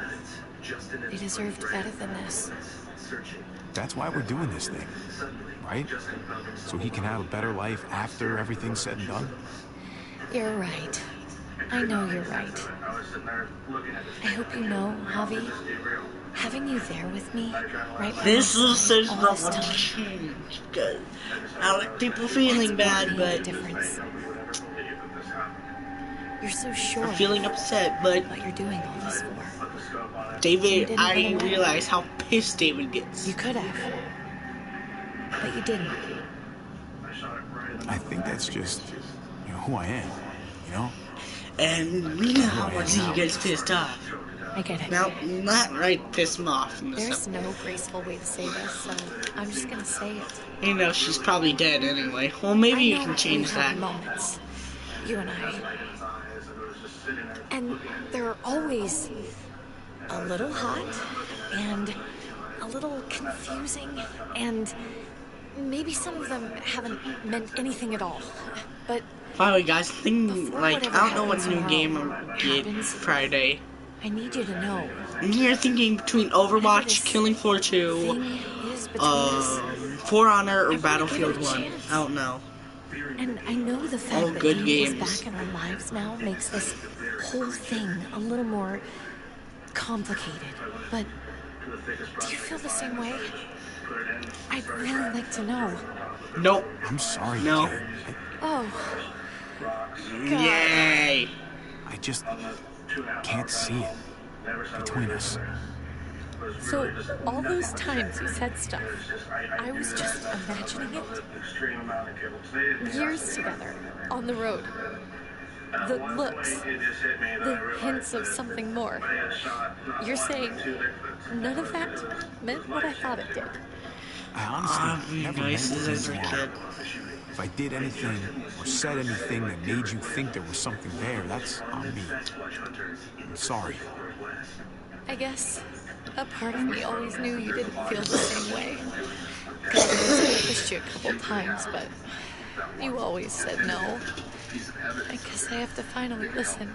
They deserved better than this. That's why we're doing this thing, right? So he can have a better life after everything's said and done? You're right. I know you're right. I hope you know, Javi, having you there with me, right by This my side decision all I this want to time, change. Good. I like people feeling bad, but difference. You're so sure I'm feeling upset, but what you're doing all this for. David, I realize how pissed David gets. You could have, but you didn't. I think that's just, who I am, you know? And we know how much he gets pissed off. I get it. Now, not right piss him off in this There's episode. no graceful way to say this, so I'm just gonna say it. You know, she's probably dead anyway. Well, maybe you can change we have that. Moments, you and I, and they're always a little hot and a little confusing, and maybe some of them haven't meant anything at all. But By the way, guys, I don't know what new game I'm gonna get Friday. I need you to know. I'm here thinking between Overwatch, Killing Floor 2, For Honor, or Battlefield 1. I don't know. And I know the fact that good David games. is back in our lives now makes this whole thing a little more complicated. But do you feel the same way? I'd really like to know. Nope. I'm sorry. No. Kate. Oh. God. Yay. I just can't see it between us. So, all those times you said stuff, I was just imagining it. Years together, on the road. The looks, the hints of something more. You're saying none of that meant what I thought it did. I honestly never meant to be wrong. If I did anything or said anything that made you think there was something there, that's on me. I'm sorry. I guess a part of me always knew you didn't feel the same way. Because I pushed you a couple times, but you always said no. I guess I have to finally listen.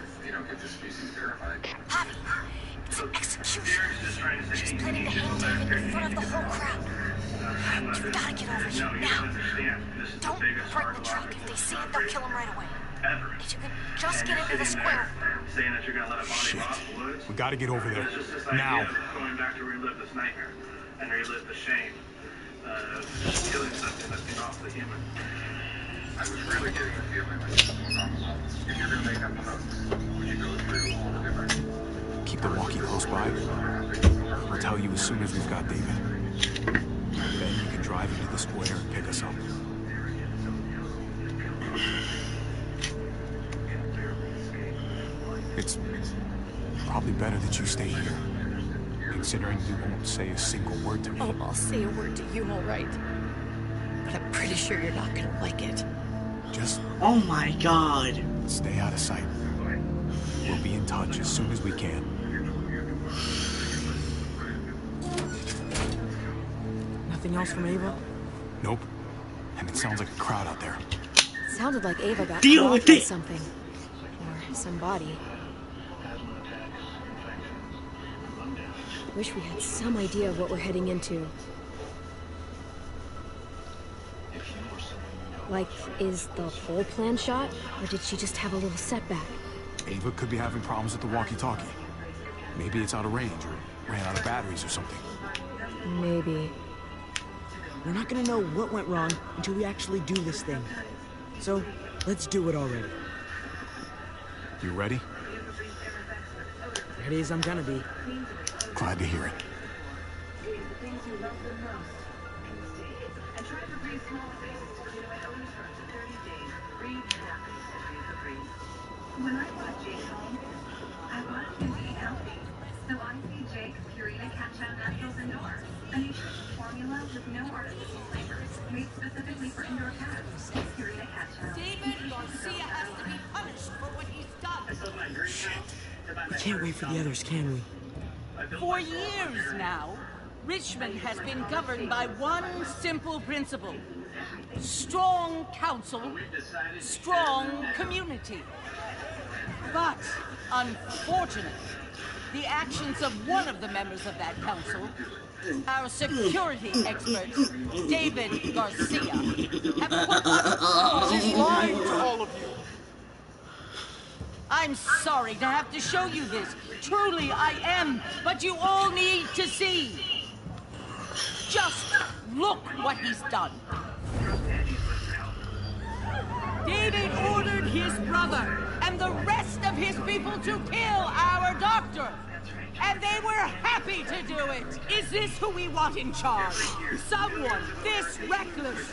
Javi, it's an execution. She's planning to hang David in front of the whole crowd. You've got to get over here now. Don't break the truck. If they see it, they'll kill him right away. If you can just get into the square. Shit. We gotta get over there. Now. Going back to relive this nightmare and relive the shame of killing something that's awfully human. I was really getting the feeling like something was on the level. If you're gonna make up the notes, would you go through all the different? Keep the walkie close by. I'll tell you as soon as we've got David. Then you can drive into the square and pick us up. It's probably better that you stay here, considering you won't say a single word to me. Oh, I'll say a word to you, all right. But I'm pretty sure you're not gonna like it. Just... Oh my God. Stay out of sight. We'll be in touch as soon as we can. Nothing else from Ava? Nope. And it sounds like a crowd out there. It sounded like Ava got Deal caught with by it. something. Or somebody. Wish we had some idea of what we're heading into. Like, is the whole plan shot? Or did she just have a little setback? Ava could be having problems with the walkie-talkie. Maybe it's out of range or ran out of batteries or something. Maybe. We're not gonna know what went wrong until we actually do this thing. So, let's do it already. You ready? Ready as I'm gonna be. Glad to hear it. When I bought Jake home, I bought him to eat healthy. So I feed Jake Purina Cat-Chow Naturals Indoor, a nutritious formula with no artificial flavors, made specifically for indoor cats. Purina Cat-Chow. David Garcia has to be punished for what he's done. Shit. We can't wait for the others, can we? For years now, Richmond has been governed by one simple principle. Strong council, strong community. But, unfortunately, the actions of one of the members of that council, our security expert, David Garcia, have put us... She's lying to all of you. I'm sorry to have to show you this. Truly, I am. But you all need to see. Just look what he's done. David ordered his brother and the rest of his people to kill our doctor. And they were happy to do it. Is this who we want in charge? Someone this reckless,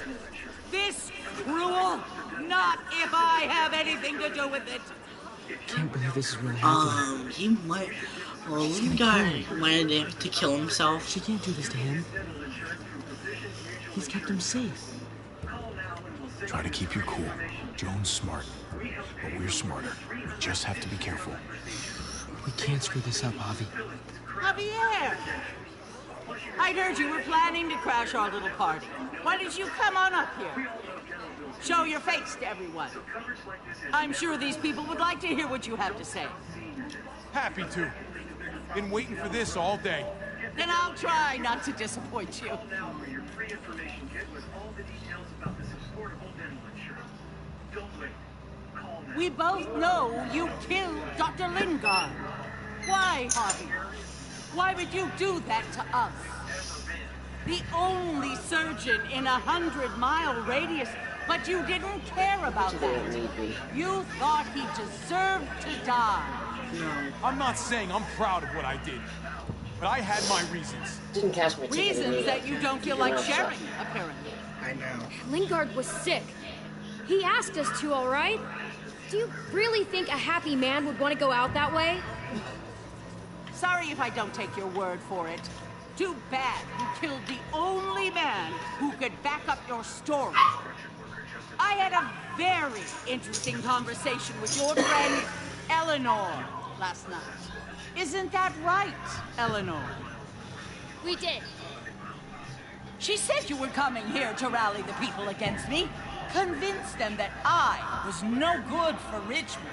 this cruel? Not if I have anything to do with it. Can't believe this is really happening. He might... Well, one guy might have to kill himself. She can't do this to him. He's kept him safe. Try to keep you cool. Joan's smart, but we're smarter. We just have to be careful. We can't screw this up, Javi. Javier! I'd heard you were planning to crash our little party. Why did you come on up here? Show your face to everyone. I'm sure these people would like to hear what you have to say. Happy to. Been waiting for this all day. Then I'll try not to disappoint you. We both know you killed Dr. Lingard. Why, Harvey? Why would you do that to us? The only surgeon in a 100-mile radius, but you didn't care about that. You thought he deserved to die. I'm not saying I'm proud of what I did, but I had my reasons. Didn't cash my ticket. Reasons that you don't feel like sharing, apparently. I know. Lingard was sick. He asked us to, all right? Do you really think a happy man would want to go out that way? Sorry if I don't take your word for it. Too bad you killed the only man who could back up your story. I had a very interesting conversation with your friend Eleanor last night. Isn't that right, Eleanor? We did. She said you were coming here to rally the people against me, convince them that I was no good for Richmond.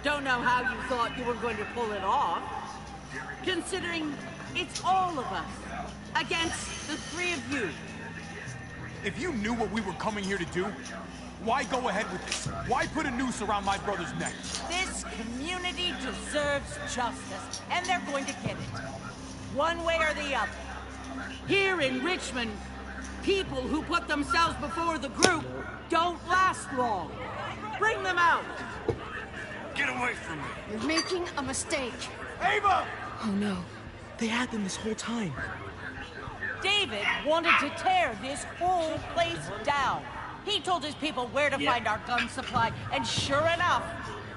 Don't know how you thought you were going to pull it off, considering it's all of us against the three of you. If you knew what we were coming here to do, why go ahead with this? Why put a noose around my brother's neck? This community deserves justice, and they're going to get it. One way or the other. Here in Richmond, people who put themselves before the group don't last long. Bring them out. Get away from me. You're making a mistake. Ava! Oh no. They had them this whole time. David wanted to tear this whole place down. He told his people where to find our gun supply, and sure enough,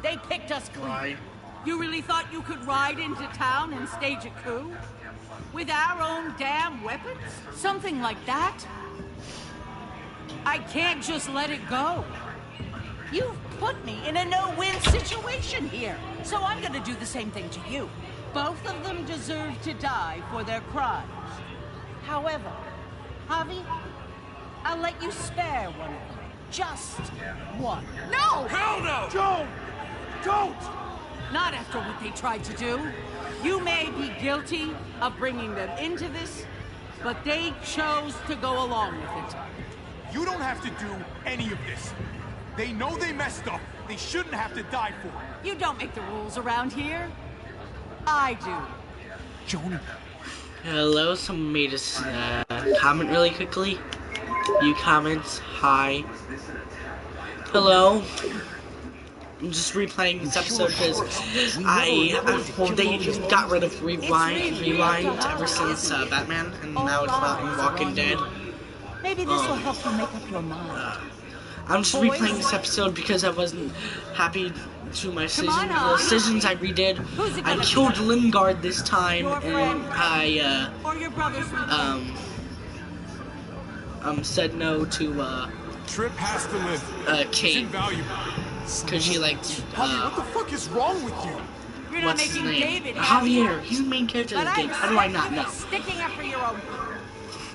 they picked us clean. Why? You really thought you could ride into town and stage a coup? With our own damn weapons? Something like that? I can't just let it go. You've put me in a no-win situation here, so I'm gonna do the same thing to you. Both of them deserve to die for their crimes. However, Javi, I'll let you spare one of them. Just one. No! Hell no! Don't! Don't! Not after what they tried to do. You may be guilty of bringing them into this, but they chose to go along with it. You don't have to do any of this. They know they messed up. They shouldn't have to die for it. You don't make the rules around here. I do. Jonah. Hello, someone made a comment really quickly. You comments, hi. Hello. I'm just replaying this episode because they got rid of rewind ever since Batman, and now it's about Walking Dead. Maybe this will help you make up your mind. I'm just replaying this episode because I wasn't happy to my decisions I redid. I killed Lingard this time, and I said no to Trip has to live. Kate, because she liked Javier, what the fuck is wrong with you? You're not what's his making name? David Javier. He's the main character of the game. How do I not know? Sticking up for your own people.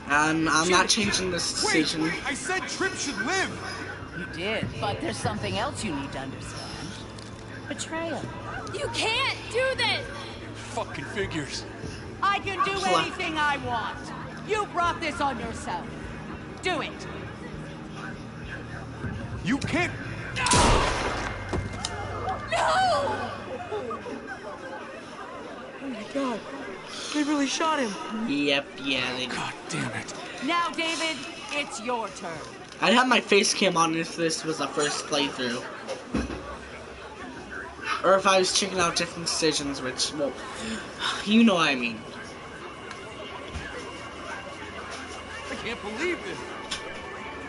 I'm not changing this decision. Wait, I said Trip should live. You did, but there's something else you need to understand. Betrayal. You can't do this! Fucking figures. I can do anything I want. You brought this on yourself. Do it. You can't. No! Oh my god. They really shot him. Yep, yeah, they did. God damn it. Now, David, it's your turn. I'd have my face cam on if this was the first playthrough. Or if I was checking out different decisions, which, well, you know what I mean. I can't believe this.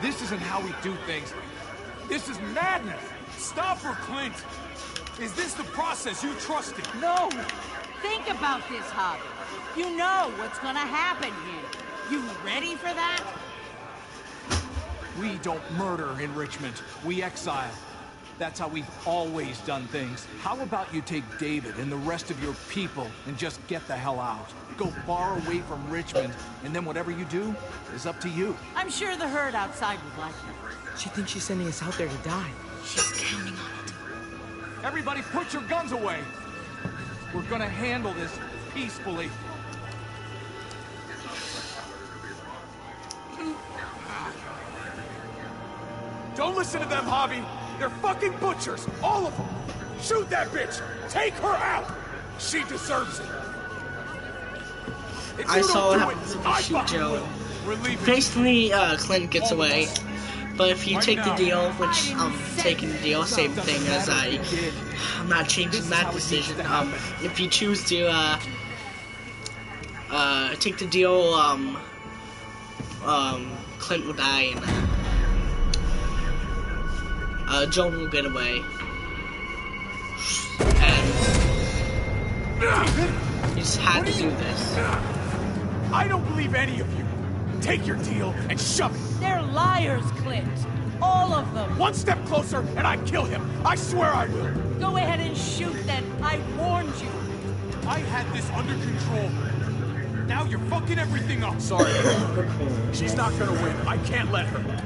This isn't how we do things. This is madness. Stop her, Clint. Is this the process you trusted? No. Think about this, Javi. You know what's gonna happen here. You ready for that? We don't murder in Richmond. We exile. That's how we've always done things. How about you take David and the rest of your people and just get the hell out? Go far away from Richmond, and then whatever you do is up to you. I'm sure the herd outside would like that. She thinks she's sending us out there to die. She's counting on it. Everybody put your guns away. We're gonna handle this peacefully. Don't listen to them, Javi. They're fucking butchers, all of them. Shoot that bitch. Take her out. She deserves it. I saw what happens if you shoot Joe. Basically, Clint gets away. But if you take the deal, which I'm taking the deal, same thing as I'm not changing that decision. If you choose to take the deal, Clint will die and Joan will get away. And you just had to do this. I don't believe any of you. Take your deal and shove it. They're liars, Clint. All of them. One step closer and I kill him. I swear I will. Go ahead and shoot then. I warned you. I had this under control. Now you're fucking everything up. Sorry. She's not gonna win. I can't let her.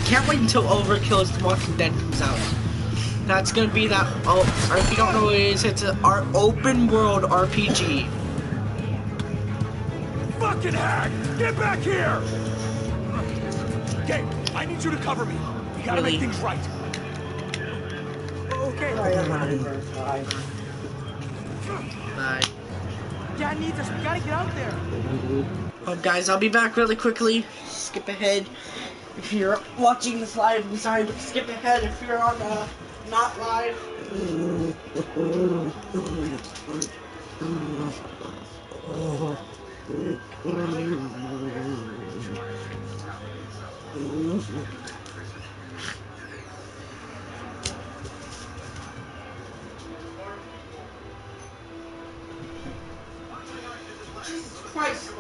Can't wait until Overkill's The Walking Dead comes out. That's gonna be that. Oh, or if you don't know what it is, it's our open world RPG. Fucking hack! Get back here! Okay, I need you to cover me. We gotta make things right. Okay. Bye. Dad needs us. We gotta get out there. Well, guys, I'll be back really quickly. Skip ahead. If you're watching this live, I'm sorry, but skip ahead if you're on not live. Jesus Christ.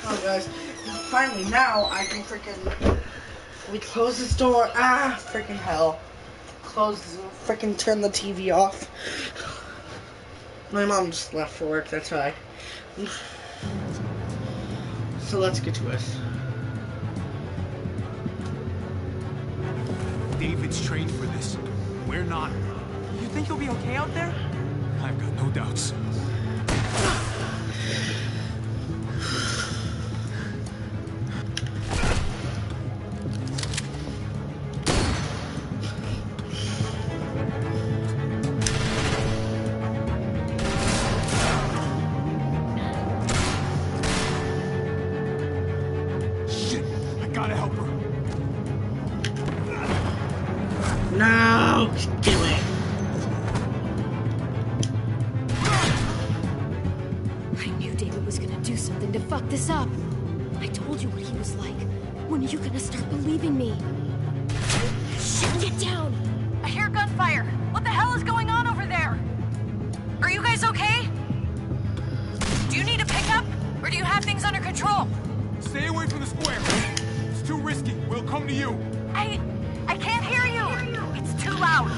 Oh, guys. Finally, now I can freaking. We close this door. Ah, freaking hell. Freaking turn the TV off. My mom just left for work, that's why. So let's get to it. David's trained for this. We're not. You think he'll be okay out there? I've got no doubts. No! Get away. I knew David was gonna do something to fuck this up. I told you what he was like. When are you gonna start believing me? Shit, get down! I hear gunfire. What the hell is going on over there? Are you guys okay? Do you need a pickup? Or do you have things under control? Stay away from the square. It's too risky. We'll come to you. I can't hear you. It's too loud.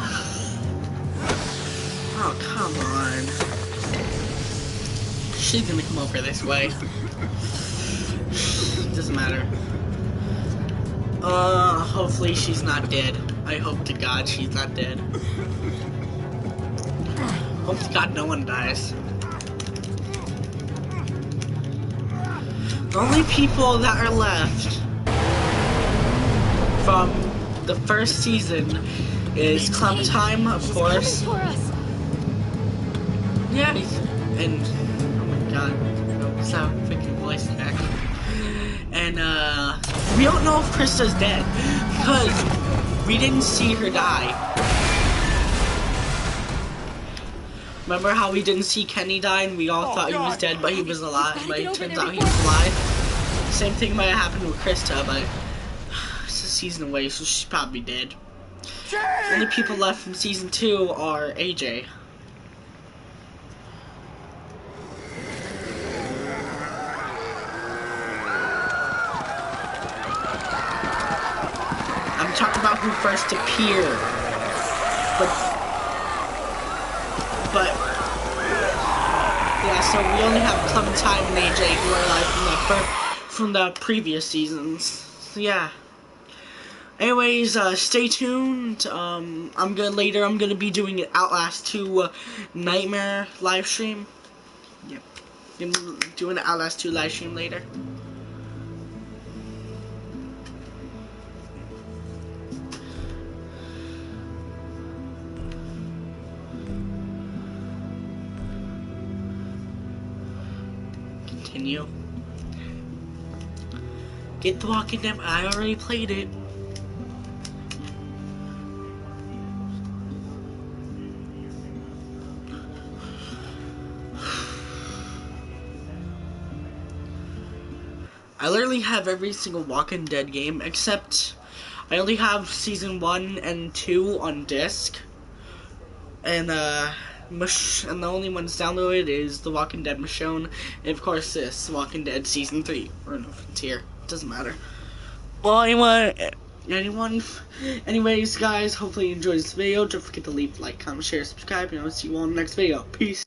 Oh, come on. She's gonna come over this way. Doesn't matter. Hopefully she's not dead. I hope to God she's not dead. Hope to God no one dies. The only people that are left from the first season is Clementine, of course. Yeah, and oh my God, what's that freaking voice actor? And we don't know if Krista's dead because we didn't see her die. Remember how we didn't see Kenny die and we all thought he was dead, but he was alive, but it turns out he was alive. Same thing might have happened with Krista, but it's a season away, so she's probably dead. The only people left from season 2 are AJ. I'm talking about who first appeared. But yeah, so we only have Clementine and AJ who are alive from the previous seasons. So yeah. Anyways, stay tuned. I'm gonna be doing an Outlast 2 Nightmare live stream. Yep. I'm doing an Outlast 2 live stream later. Continue. Get The Walking Dead. I already played it. I literally have every single Walking Dead game except I only have season 1 and 2 on disc, and the only ones downloaded is The Walking Dead Michonne, and of course this Walking Dead season 3. I don't know if it's here. It doesn't matter. Well, anyways, guys, hopefully you enjoyed this video. Don't forget to leave a like, comment, share, subscribe, and I'll see you all in the next video. Peace.